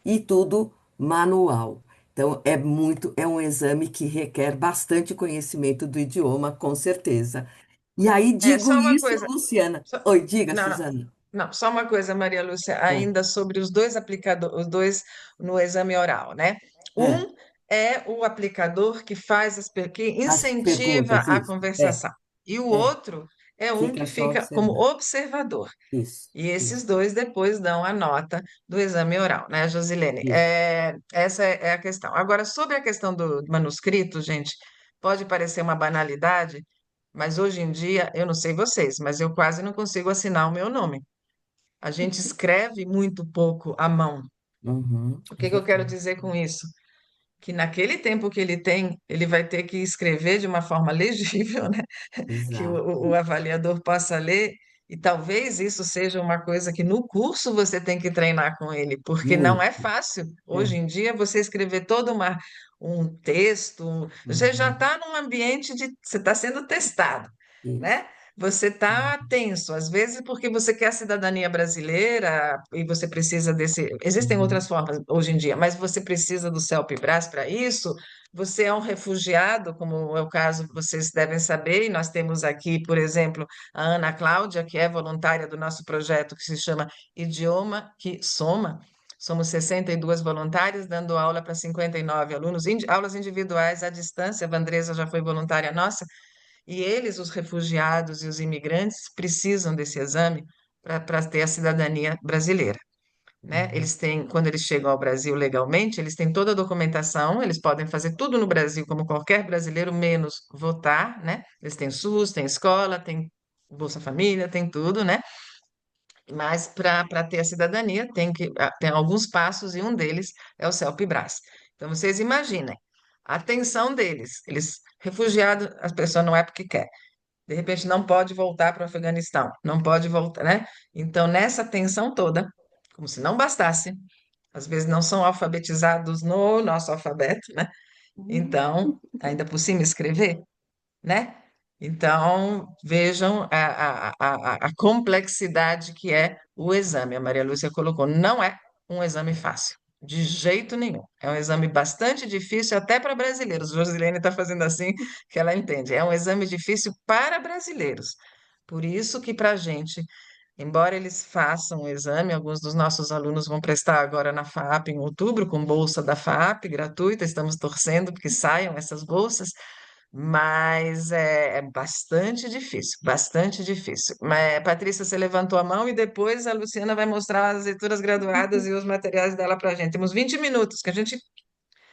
e tudo manual. Então, é um exame que requer bastante conhecimento do idioma, com certeza. E aí, É, digo só uma isso, coisa. Luciana. só- Oi, diga, Não, não. Suzana. Não, só uma coisa, Maria Lúcia, É, ainda sobre os dois aplicadores, os dois no exame oral, né? é, Um é o aplicador que faz que as incentiva perguntas, a isso. conversação. E o É, outro é um fica que só fica como observando. observador. Isso, E esses isso, dois depois dão a nota do exame oral, né, Josilene? isso. Essa é a questão. Agora, sobre a questão do manuscrito, gente, pode parecer uma banalidade, mas hoje em dia, eu não sei vocês, mas eu quase não consigo assinar o meu nome. A gente escreve muito pouco à mão. Uhum, O é que que eu quero verdade. dizer com isso? Que naquele tempo que ele tem, ele vai ter que escrever de uma forma legível, né? Que Exato. o avaliador possa ler, e talvez isso seja uma coisa que no curso você tem que treinar com ele, porque não é Muito. fácil, hoje É. em dia, você escrever um texto, você já Uhum, está num ambiente de, você está sendo testado, isso. né? Você está Uhum, tenso, às vezes porque você quer a cidadania brasileira e você precisa desse. Existem outras uhum, formas hoje em dia, mas você precisa do CELPE-BRAS para isso. Você é um refugiado, como é o caso, vocês devem saber, e nós temos aqui, por exemplo, a Ana Cláudia, que é voluntária do nosso projeto que se chama Idioma que Soma. Somos 62 voluntárias, dando aula para 59 alunos, aulas individuais à distância. A Vandresa já foi voluntária nossa, e eles, os refugiados e os imigrantes, precisam desse exame para ter a cidadania brasileira, né? uhum, Eles têm, quando eles chegam ao Brasil legalmente, eles têm toda a documentação, eles podem fazer tudo no Brasil como qualquer brasileiro, menos votar, né? Eles têm SUS, têm escola, têm Bolsa Família, tem tudo, né? Mas para ter a cidadania tem alguns passos e um deles é o CELPE-BRAS. Então vocês imaginem a tensão deles, eles refugiados, a pessoa não é porque quer. De repente não pode voltar para o Afeganistão, não pode voltar, né? Então nessa tensão toda, como se não bastasse, às vezes não são alfabetizados no nosso alfabeto, né? Então, ainda por cima escrever, né? Então, vejam a complexidade que é o exame. A Maria Lúcia colocou, não é um exame fácil, de jeito nenhum. É um exame bastante difícil até para brasileiros. Josilene está fazendo assim que ela entende. É um exame difícil para brasileiros. Por isso que para a gente, embora eles façam o exame, alguns dos nossos alunos vão prestar agora na FAAP em outubro, com bolsa da FAAP gratuita, estamos torcendo porque saiam essas bolsas, mas é bastante difícil, bastante difícil. Mas, Patrícia, você levantou a mão e depois a Luciana vai mostrar as leituras graduadas e os materiais dela para a gente. Temos 20 minutos, que a gente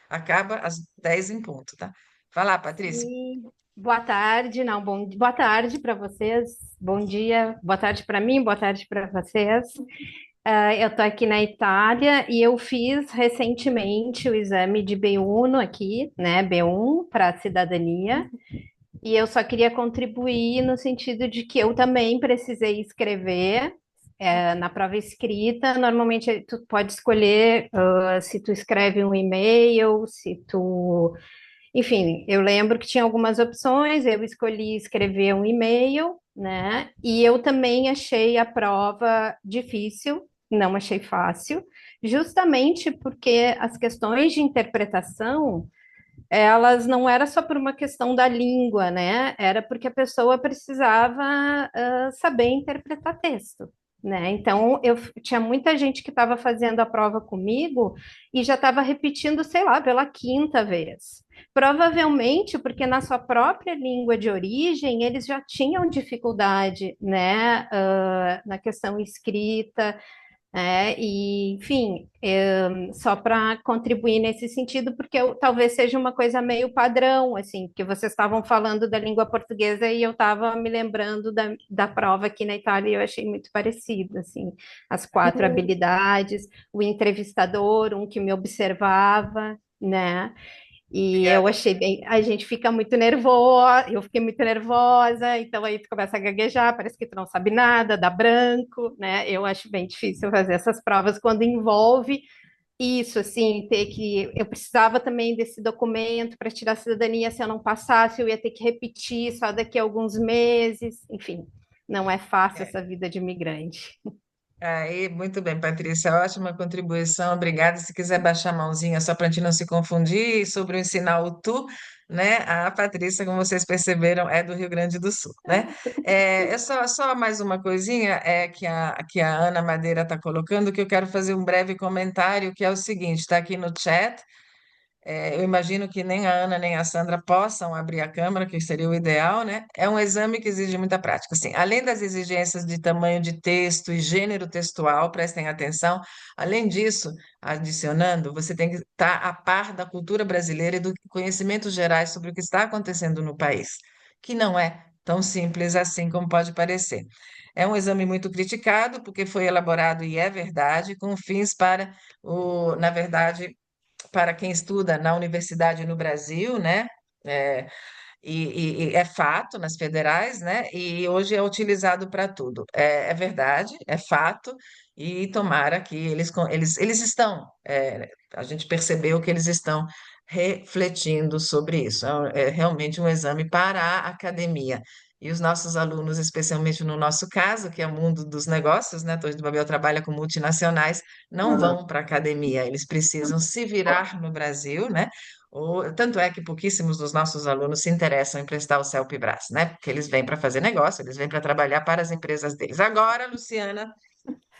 acaba às 10 em ponto, tá? Vai lá, Patrícia. Sim. Boa tarde, não, boa tarde para vocês, bom dia, boa tarde para mim, boa tarde para vocês. Eu estou aqui na Itália e eu fiz recentemente o exame de B1 aqui, né, B1 para cidadania, e eu só queria contribuir no sentido de que eu também precisei escrever na prova escrita. Normalmente tu pode escolher se tu escreve um e-mail, se tu enfim, eu lembro que tinha algumas opções, eu escolhi escrever um e-mail, né? E eu também achei a prova difícil, não achei fácil, justamente porque as questões de interpretação, elas não era só por uma questão da língua, né? Era porque a pessoa precisava saber interpretar texto, né? Então, eu tinha muita gente que estava fazendo a prova comigo e já estava repetindo, sei lá, pela quinta vez. Provavelmente porque na sua própria língua de origem eles já tinham dificuldade, né, na questão escrita, e, enfim, só para contribuir nesse sentido, porque talvez seja uma coisa meio padrão, assim, que vocês estavam falando da língua portuguesa e eu estava me lembrando da prova aqui na Itália e eu achei muito parecido, assim, as quatro habilidades, o entrevistador, um que me observava, né? E eu Obrigada. achei bem, a gente fica muito nervosa, eu fiquei muito nervosa, então aí tu começa a gaguejar, parece que tu não sabe nada, dá branco, né? Eu acho bem difícil fazer essas provas quando envolve isso, assim, ter que. Eu precisava também desse documento para tirar a cidadania, se eu não passasse, eu ia ter que repetir só daqui a alguns meses, enfim, não é fácil É. essa vida de imigrante. Aí, muito bem, Patrícia, ótima contribuição, obrigada. Se quiser baixar a mãozinha só para a gente não se confundir sobre o ensinar o tu, né? A Patrícia, como vocês perceberam, é do Rio Grande do Sul, né? Só mais uma coisinha que a Ana Madeira está colocando, que eu quero fazer um breve comentário, que é o seguinte, está aqui no chat. Eu imagino que nem a Ana nem a Sandra possam abrir a câmera, que seria o ideal, né? É um exame que exige muita prática. Assim, além das exigências de tamanho de texto e gênero textual, prestem atenção. Além disso, adicionando, você tem que estar a par da cultura brasileira e do conhecimentos gerais sobre o que está acontecendo no país, que não é tão simples assim como pode parecer. É um exame muito criticado, porque foi elaborado, e é verdade, com fins para na verdade, para quem estuda na universidade no Brasil, né? É, e é fato nas federais, né? E hoje é utilizado para tudo. É verdade, é fato, e tomara que eles estão, a gente percebeu que eles estão refletindo sobre isso. É realmente um exame para a academia. E os nossos alunos, especialmente no nosso caso, que é o mundo dos negócios, né? Torre do Babel trabalha com multinacionais, não vão para a academia, eles precisam se virar no Brasil, né? Tanto é que pouquíssimos dos nossos alunos se interessam em prestar o CELP-Brás, né? Porque eles vêm para fazer negócio, eles vêm para trabalhar para as empresas deles. Agora, Luciana,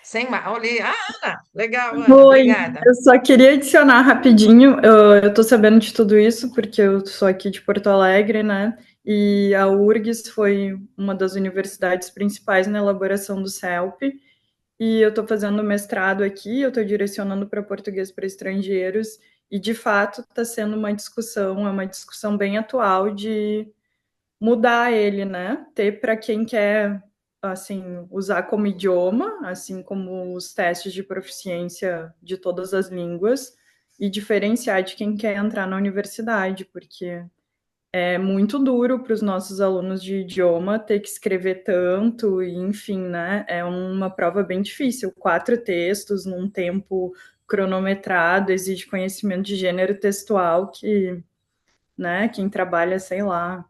sem mais. Olha, Ana, legal, Ana, Oi, obrigada. eu só queria adicionar rapidinho. Eu tô sabendo de tudo isso porque eu sou aqui de Porto Alegre, né? E a URGS foi uma das universidades principais na elaboração do CELP. E eu tô fazendo mestrado aqui, eu tô direcionando para português para estrangeiros. E de fato está sendo é uma discussão bem atual de mudar ele, né? Ter para quem quer assim usar como idioma, assim como os testes de proficiência de todas as línguas e diferenciar de quem quer entrar na universidade, porque é muito duro para os nossos alunos de idioma ter que escrever tanto e, enfim, né? É uma prova bem difícil, 4 textos num tempo cronometrado, exige conhecimento de gênero textual que, né, quem trabalha, sei lá,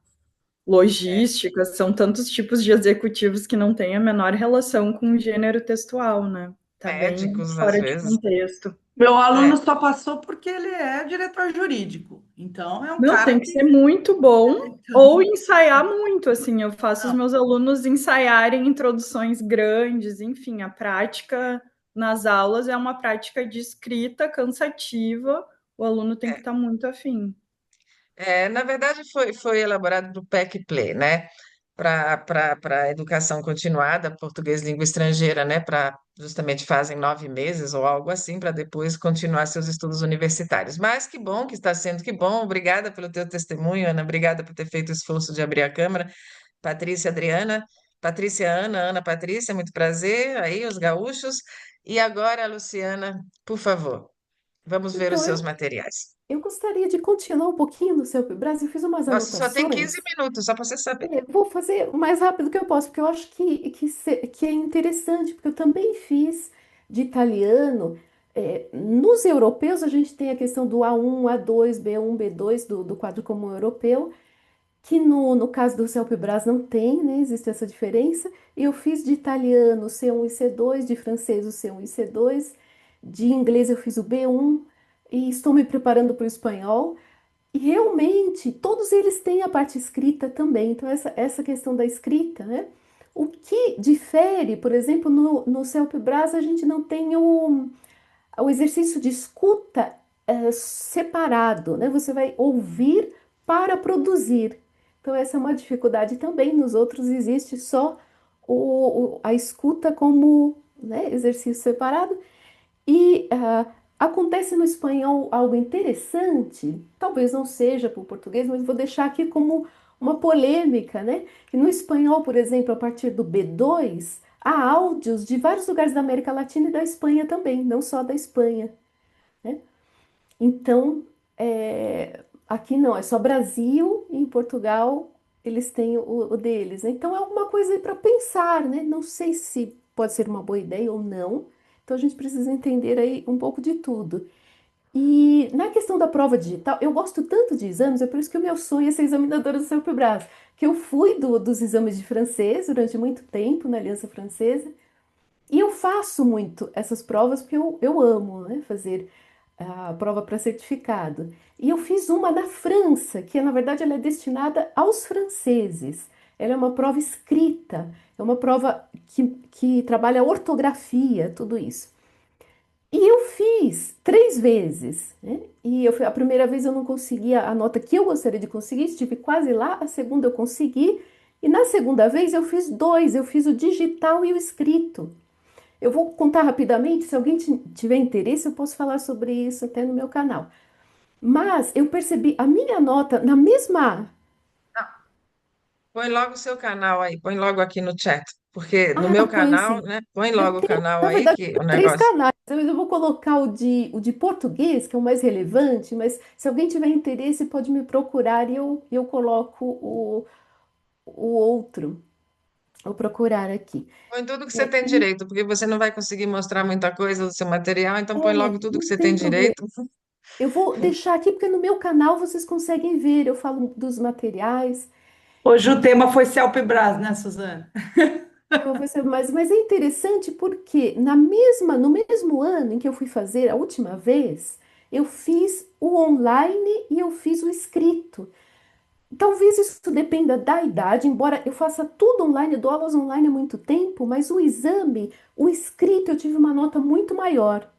É, logística, são tantos tipos de executivos que não têm a menor relação com o gênero textual, né? Tá bem médicos, às fora de vezes. contexto. Meu É, aluno só passou porque ele é diretor jurídico. Então, é um Não, cara tem que que. ser muito bom ou Então, ensaiar muito, assim, eu faço os não, meus alunos ensaiarem introduções grandes, enfim, a prática nas aulas é uma prática de escrita cansativa, o aluno tem que é. estar muito afim. Na verdade, foi elaborado para o PEC-Play, né? Para a educação continuada, português língua estrangeira, né? Para justamente fazem 9 meses ou algo assim, para depois continuar seus estudos universitários. Mas que bom que está sendo, que bom. Obrigada pelo teu testemunho, Ana. Obrigada por ter feito o esforço de abrir a câmera. Patrícia, Adriana, Patrícia, Ana, Ana, Patrícia, muito prazer. Aí, os gaúchos. E agora, Luciana, por favor, vamos ver os Então, seus materiais. eu gostaria de continuar um pouquinho no seu Brasil. Eu fiz umas Nossa, só tem 15 anotações. minutos, só para você saber. Vou fazer o mais rápido que eu posso, porque eu acho que é interessante, porque eu também fiz de italiano. Nos europeus, a gente tem a questão do A1, A2, B1, B2, do quadro comum europeu, que no caso do CELPE-BRAS não tem, né? Existe essa diferença. Eu fiz de italiano C1 e C2, de francês o C1 e C2, de inglês eu fiz o B1 e estou me preparando para o espanhol. E realmente, todos eles têm a parte escrita também. Então, essa questão da escrita, né? O que difere, por exemplo, no CELPE-BRAS, a gente não tem o exercício de escuta separado, né? Você vai ouvir para produzir. Então, essa é uma dificuldade também. Nos outros existe só a escuta como, né, exercício separado. E acontece no espanhol algo interessante, talvez não seja para o português, mas vou deixar aqui como uma polêmica, né? Que no espanhol, por exemplo, a partir do B2, há áudios de vários lugares da América Latina e da Espanha também, não só da Espanha, né? Então, aqui não, é só Brasil e em Portugal eles têm o deles, né? Então é alguma coisa aí para pensar, né? Não sei se pode ser uma boa ideia ou não. Então a gente precisa entender aí um pouco de tudo. E na questão da prova digital, eu gosto tanto de exames, é por isso que o meu sonho é ser examinadora do CELPE-BRAS, que eu fui dos exames de francês durante muito tempo na Aliança Francesa. E eu faço muito essas provas porque eu amo, né, fazer a prova para certificado. E eu fiz uma na França, que na verdade ela é destinada aos franceses. Ela é uma prova escrita, é uma prova que trabalha ortografia, tudo isso. E eu fiz 3 vezes, né? A primeira vez eu não consegui a nota que eu gostaria de conseguir, estive quase lá, a segunda eu consegui, e na segunda vez eu fiz dois, eu fiz o digital e o escrito. Eu vou contar rapidamente, se alguém tiver interesse, eu posso falar sobre isso até no meu canal. Mas eu percebi a minha nota na mesma. Não, põe logo o seu canal aí, põe logo aqui no chat, porque no Ah, meu põe canal, assim. né? Põe Eu logo o tenho, canal na aí verdade, que o 3 negócio. canais. Eu vou colocar o de português, que é o mais relevante, mas se alguém tiver interesse, pode me procurar e eu coloco o outro. Vou procurar aqui. Põe tudo que você É, tem e direito, porque você não vai conseguir mostrar muita coisa do seu material, então põe logo tudo que não você tem tem problema. direito. Eu vou deixar aqui, porque no meu canal vocês conseguem ver. Eu falo dos materiais. Hoje o tema foi CELPE-BRAS, né, Suzana? Mas é interessante porque no mesmo ano em que eu fui fazer a última vez, eu fiz o online e eu fiz o escrito. Talvez isso dependa da idade, embora eu faça tudo online, eu dou aulas online há muito tempo, mas o exame, o escrito, eu tive uma nota muito maior.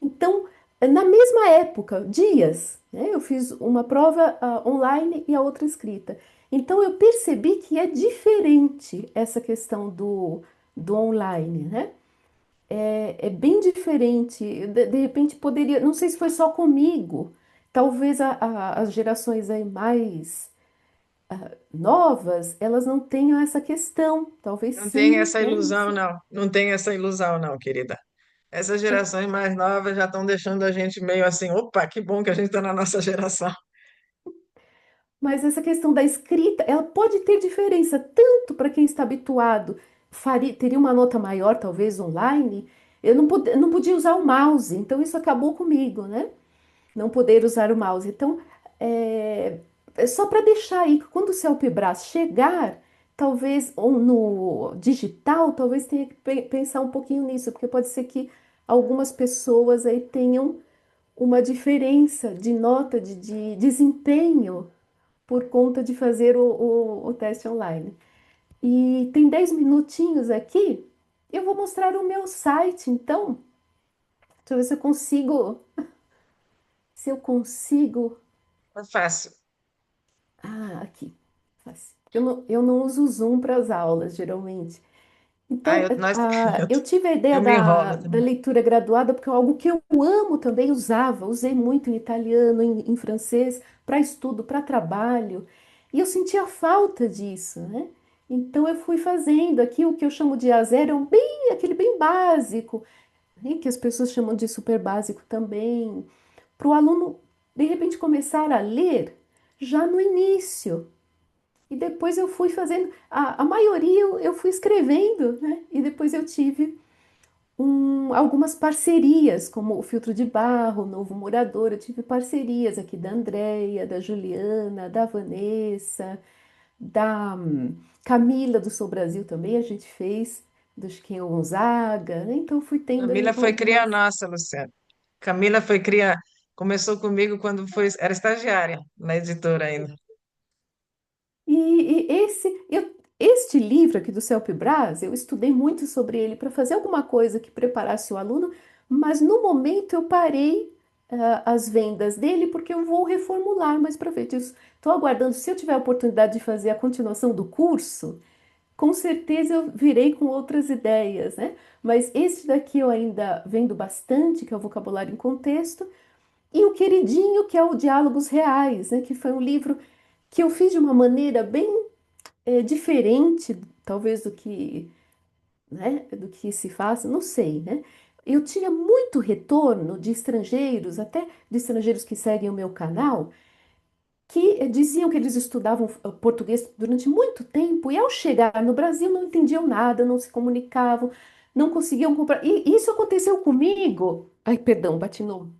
Então, na mesma época, dias, né, eu fiz uma prova online e a outra escrita. Então, eu percebi que é diferente essa questão do online, né? É bem diferente. De repente, poderia, não sei se foi só comigo, talvez as gerações aí mais novas, elas não tenham essa questão. Talvez Não tem sim, essa né? Não ilusão, sei. não. Não tem essa ilusão, não, querida. Essas gerações mais novas já estão deixando a gente meio assim, opa, que bom que a gente está na nossa geração. Mas essa questão da escrita, ela pode ter diferença tanto para quem está habituado, teria uma nota maior, talvez online. Eu não podia usar o mouse, então isso acabou comigo, né? Não poder usar o mouse. Então, é só para deixar aí que quando o CELPE-BRAS chegar, talvez, ou no digital, talvez tenha que pensar um pouquinho nisso, porque pode ser que algumas pessoas aí tenham uma diferença de nota, de desempenho por conta de fazer o teste online. E tem 10 minutinhos aqui. Eu vou mostrar o meu site, então. Deixa eu ver se eu consigo. Se eu consigo. É fácil. Aqui. Fácil. Eu não uso o Zoom para as aulas, geralmente. Ah, Então, eu, eu tive a ideia eu me da, enrolo da também. leitura graduada, porque é algo que eu amo também, usei muito em italiano, em francês, para estudo, para trabalho, e eu sentia falta disso, né? Então, eu fui fazendo aqui o que eu chamo de A0, aquele bem básico, né? Que as pessoas chamam de super básico também, para o aluno, de repente, começar a ler já no início. E depois eu fui fazendo, a maioria eu fui escrevendo, né? E depois eu tive algumas parcerias, como o Filtro de Barro, o Novo Morador. Eu tive parcerias aqui da Andréia, da Juliana, da Vanessa, da Camila do Sou Brasil também, a gente fez, do Chiquinho Gonzaga, né? Então fui tendo aí Camila foi cria algumas. nossa, Luciana. Camila foi cria, começou comigo quando era estagiária na editora ainda. Este livro aqui do Celpibras, eu estudei muito sobre ele para fazer alguma coisa que preparasse o aluno, mas no momento eu parei as vendas dele porque eu vou reformular mais para frente. Estou aguardando, se eu tiver a oportunidade de fazer a continuação do curso, com certeza eu virei com outras ideias, né? Mas este daqui eu ainda vendo bastante, que é o Vocabulário em Contexto, e o queridinho, que é o Diálogos Reais, né? Que foi um livro que eu fiz de uma maneira bem diferente, talvez, do que, né, do que se faz, não sei, né? Eu tinha muito retorno de estrangeiros, até de estrangeiros que seguem o meu canal, que diziam que eles estudavam português durante muito tempo e ao chegar no Brasil não entendiam nada, não se comunicavam, não conseguiam comprar. E isso aconteceu comigo. Ai, perdão, bati no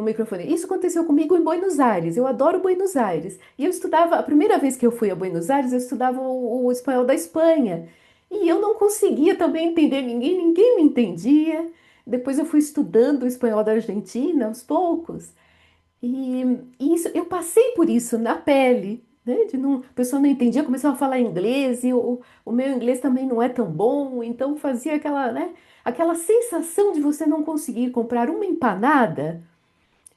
microfone. Isso aconteceu comigo em Buenos Aires. Eu adoro Buenos Aires. E eu estudava, a primeira vez que eu fui a Buenos Aires, eu estudava o espanhol da Espanha. E eu não conseguia também entender ninguém, ninguém me entendia. Depois eu fui estudando o espanhol da Argentina aos poucos. E isso, eu passei por isso na pele, né? De não, a pessoa não entendia, começava a falar inglês e o meu inglês também não é tão bom, então fazia aquela, né? Aquela sensação de você não conseguir comprar uma empanada.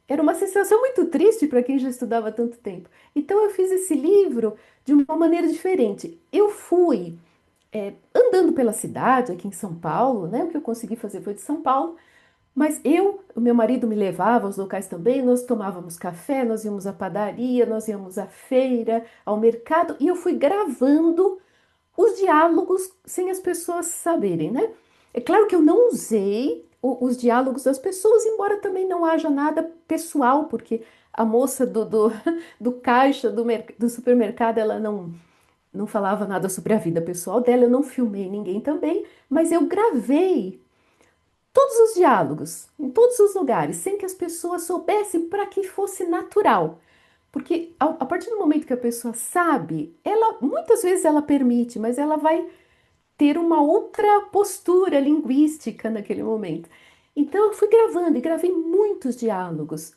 Era uma sensação muito triste para quem já estudava há tanto tempo. Então eu fiz esse livro de uma maneira diferente. Eu fui andando pela cidade, aqui em São Paulo, né? O que eu consegui fazer foi de São Paulo, mas o meu marido me levava aos locais também, nós tomávamos café, nós íamos à padaria, nós íamos à feira, ao mercado, e eu fui gravando os diálogos sem as pessoas saberem, né? É claro que eu não usei os diálogos das pessoas, embora também não haja nada pessoal, porque a moça do caixa do supermercado, ela não falava nada sobre a vida pessoal dela, eu não filmei ninguém também, mas eu gravei todos os diálogos, em todos os lugares, sem que as pessoas soubessem para que fosse natural. Porque a partir do momento que a pessoa sabe, ela muitas vezes ela permite, mas ela vai ter uma outra postura linguística naquele momento. Então eu fui gravando e gravei muitos diálogos.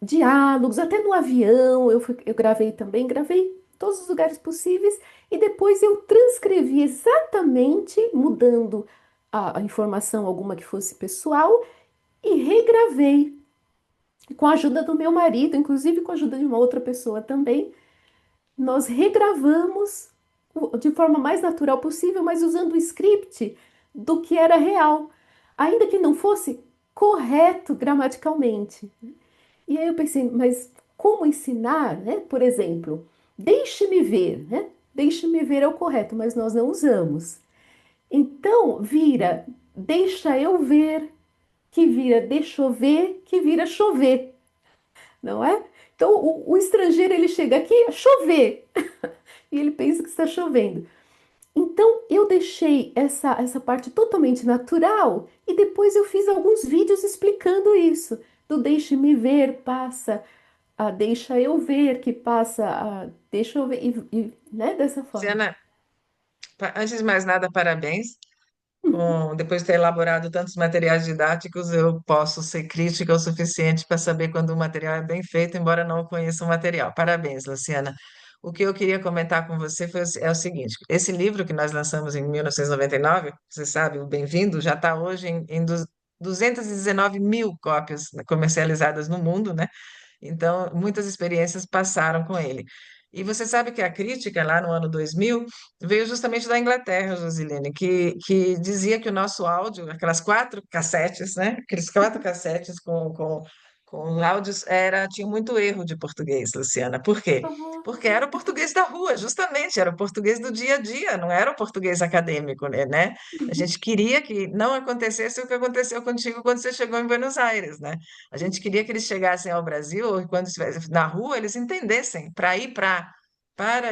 Diálogos, até no avião eu gravei também, gravei em todos os lugares possíveis e depois eu transcrevi exatamente, mudando a informação alguma que fosse pessoal e regravei com a ajuda do meu marido, inclusive com a ajuda de uma outra pessoa também. Nós regravamos de forma mais natural possível, mas usando o script do que era real, ainda que não fosse correto gramaticalmente. E aí eu pensei, mas como ensinar, né? Por exemplo, deixe-me ver, né? Deixe-me ver é o correto, mas nós não usamos. Então vira deixa eu ver, que vira deixa eu ver, que vira chover, não é? Então o estrangeiro ele chega aqui, chover, e ele pensa que está chovendo. Então eu deixei essa parte totalmente natural e depois eu fiz alguns vídeos explicando isso. Do deixe-me ver passa a deixa eu ver, que passa a deixa eu ver, né, dessa forma. Luciana, antes de mais nada, parabéns. Depois de ter elaborado tantos materiais didáticos, eu posso ser crítica o suficiente para saber quando o material é bem feito, embora não conheça o material. Parabéns, Luciana. O que eu queria comentar com você é o seguinte: esse livro que nós lançamos em 1999, você sabe, o Bem-vindo, já está hoje em 219 mil cópias comercializadas no mundo, né? Então, muitas experiências passaram com ele. E você sabe que a crítica, lá no ano 2000, veio justamente da Inglaterra, Josilene, que dizia que o nosso áudio, aquelas quatro cassetes, né? Aqueles quatro cassetes com áudios, tinha muito erro de português, Luciana. Por quê? Uhum. Porque era o português da rua, justamente, era o português do dia a dia, não era o português acadêmico, né? A gente queria que não acontecesse o que aconteceu contigo quando você chegou em Buenos Aires, né? A gente queria que eles chegassem ao Brasil e quando estivessem na rua, eles entendessem para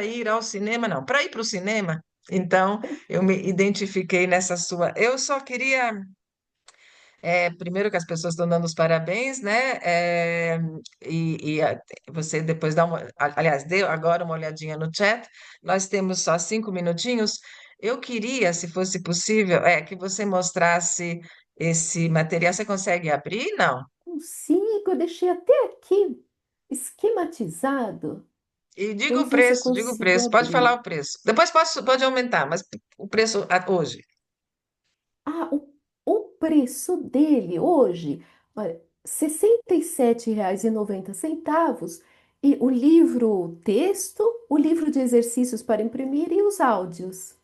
ir ao cinema, não, para ir para o cinema. Então, eu me identifiquei nessa sua. Eu só queria Primeiro que as pessoas estão dando os parabéns, né? Você depois dá aliás, dê agora uma olhadinha no chat. Nós temos só 5 minutinhos. Eu queria, se fosse possível, que você mostrasse esse material. Você consegue abrir? Não. Consigo, eu deixei até aqui esquematizado. E Vamos ver se eu diga o consigo preço. Pode falar abrir. o preço. Depois pode aumentar, mas o preço hoje. Ah, o preço dele hoje, olha, R$ 67,90 e o livro texto, o livro de exercícios para imprimir e os áudios.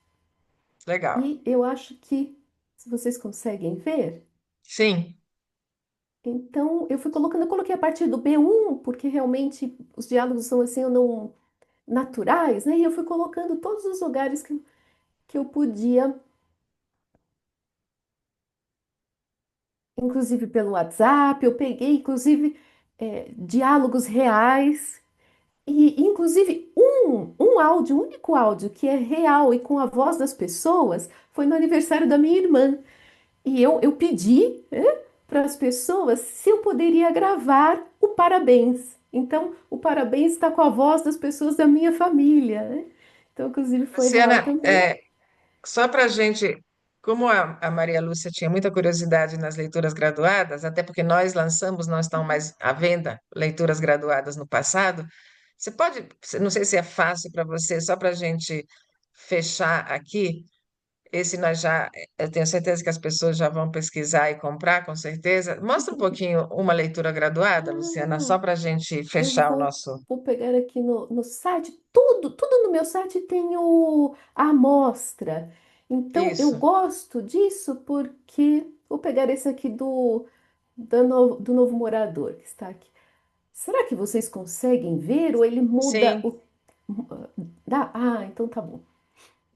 Legal. E eu acho que, se vocês conseguem ver, Sim. então eu fui colocando, eu coloquei a partir do B1, porque realmente os diálogos são assim, eu não, naturais, né? E eu fui colocando todos os lugares que eu podia, inclusive pelo WhatsApp, eu peguei, inclusive, diálogos reais. E, inclusive, um áudio, um único áudio que é real e com a voz das pessoas, foi no aniversário da minha irmã. E eu pedi, né, para as pessoas se eu poderia gravar o parabéns. Então, o parabéns está com a voz das pessoas da minha família, né? Então, inclusive, foi real Luciana, também. só para a gente, como a Maria Lúcia tinha muita curiosidade nas leituras graduadas, até porque nós lançamos, não estão mais à venda, leituras graduadas no passado, você pode, não sei se é fácil para você, só para a gente fechar aqui, esse nós já, eu tenho certeza que as pessoas já vão pesquisar e comprar, com certeza. Mostra um pouquinho uma leitura graduada, Luciana, só Ah, para a gente eu fechar o nosso. vou pegar aqui no site, tudo no meu site tem a amostra. Então, eu Isso, gosto disso porque vou pegar esse aqui do novo morador que está aqui. Será que vocês conseguem ver ou ele muda sim, o. Então tá bom.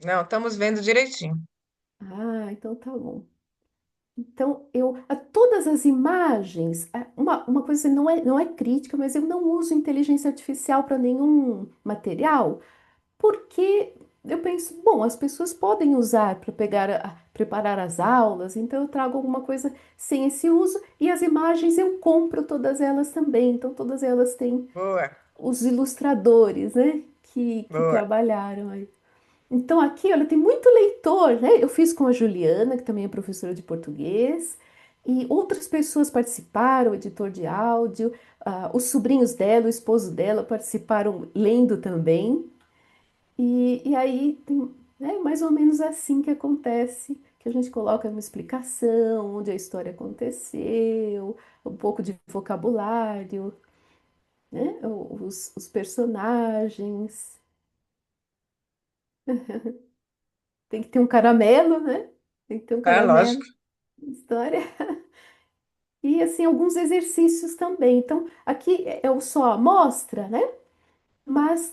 não, estamos vendo direitinho. Então tá bom. Então, todas as imagens, uma coisa não é crítica, mas eu não uso inteligência artificial para nenhum material, porque eu penso, bom, as pessoas podem usar para preparar as aulas, então eu trago alguma coisa sem esse uso, e as imagens eu compro todas elas também, então todas elas têm Boa, os ilustradores, né, que boa. trabalharam aí. Então aqui, olha, tem muito leitor, né? Eu fiz com a Juliana, que também é professora de português, e outras pessoas participaram, o editor de áudio, os sobrinhos dela, o esposo dela participaram lendo também. E aí tem, né, mais ou menos assim que acontece, que a gente coloca uma explicação, onde a história aconteceu, um pouco de vocabulário, né? Os personagens. Tem que ter um caramelo, né? Tem que ter um Ah, lógico. caramelo na história. E assim, alguns exercícios também. Então, aqui é só a amostra, né? Mas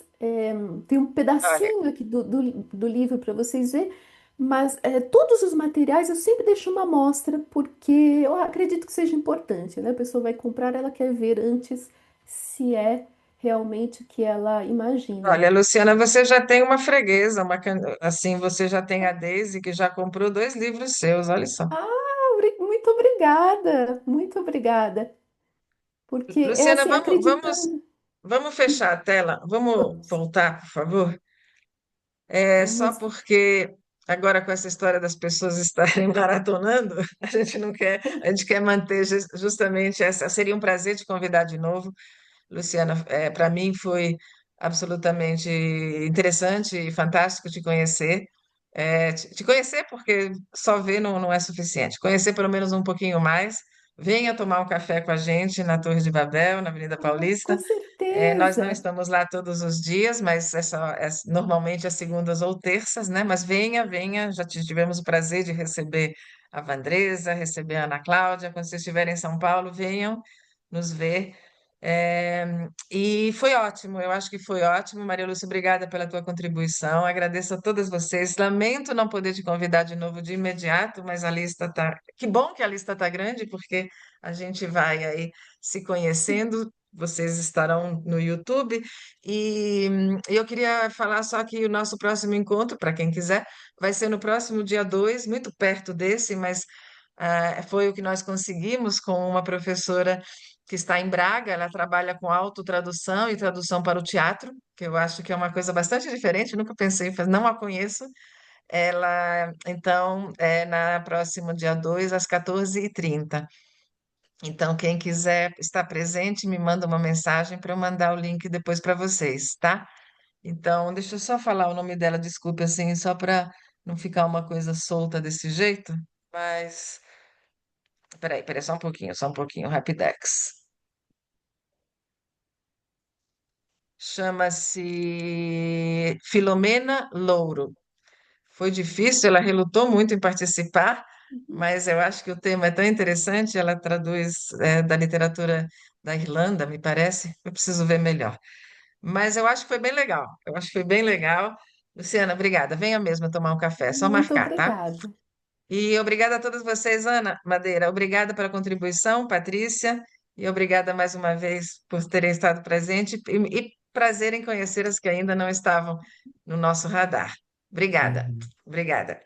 tem um Olha, pedacinho aqui do livro para vocês verem. Mas todos os materiais eu sempre deixo uma amostra, porque eu acredito que seja importante, né? A pessoa vai comprar, ela quer ver antes se é realmente o que ela imagina. olha, Luciana, você já tem uma freguesa, assim, você já tem a Daisy que já comprou 2 livros seus, olha só. Muito obrigada, muito obrigada. Porque é Luciana, assim, acreditando. vamos fechar a tela, vamos Vamos, voltar, por favor. Só vamos. porque agora com essa história das pessoas estarem maratonando, a gente não quer, a gente quer manter justamente essa. Seria um prazer te convidar de novo. Luciana, para mim foi absolutamente interessante e fantástico te conhecer. Te conhecer, porque só ver não é suficiente. Conhecer pelo menos um pouquinho mais. Venha tomar um café com a gente na Torre de Babel, na Avenida Com Paulista. Nós não certeza. estamos lá todos os dias, mas normalmente às segundas ou terças, né? Mas venha, venha. Já tivemos o prazer de receber a Vandresa, receber a Ana Cláudia. Quando vocês estiverem em São Paulo, venham nos ver. E foi ótimo, eu acho que foi ótimo. Maria Lúcia, obrigada pela tua contribuição. Agradeço a todas vocês. Lamento não poder te convidar de novo de imediato, mas a lista está. Que bom que a lista está grande, porque a gente vai aí se conhecendo. Vocês estarão no YouTube. E eu queria falar só que o nosso próximo encontro, para quem quiser, vai ser no próximo dia 2, muito perto desse, mas Foi o que nós conseguimos com uma professora que está em Braga. Ela trabalha com autotradução e tradução para o teatro, que eu acho que é uma coisa bastante diferente, nunca pensei em fazer, não a conheço. Ela, então, é na próximo dia 2 às 14h30. Então, quem quiser estar presente, me manda uma mensagem para eu mandar o link depois para vocês, tá? Então, deixa eu só falar o nome dela, desculpe, assim, só para não ficar uma coisa solta desse jeito. Mas, peraí, só um pouquinho, Rapidex. Chama-se Filomena Louro. Foi difícil, ela relutou muito em participar, mas eu acho que o tema é tão interessante. Ela traduz da literatura da Irlanda, me parece. Eu preciso ver melhor. Mas eu acho que foi bem legal. Eu acho que foi bem legal. Luciana, obrigada. Venha mesmo tomar um café, é só Muito marcar, tá? obrigada. E obrigada a todas vocês, Ana Madeira. Obrigada pela contribuição, Patrícia. E obrigada mais uma vez por terem estado presente e prazer em conhecer as que ainda não estavam no nosso radar. Obrigada. Uhum. Obrigada.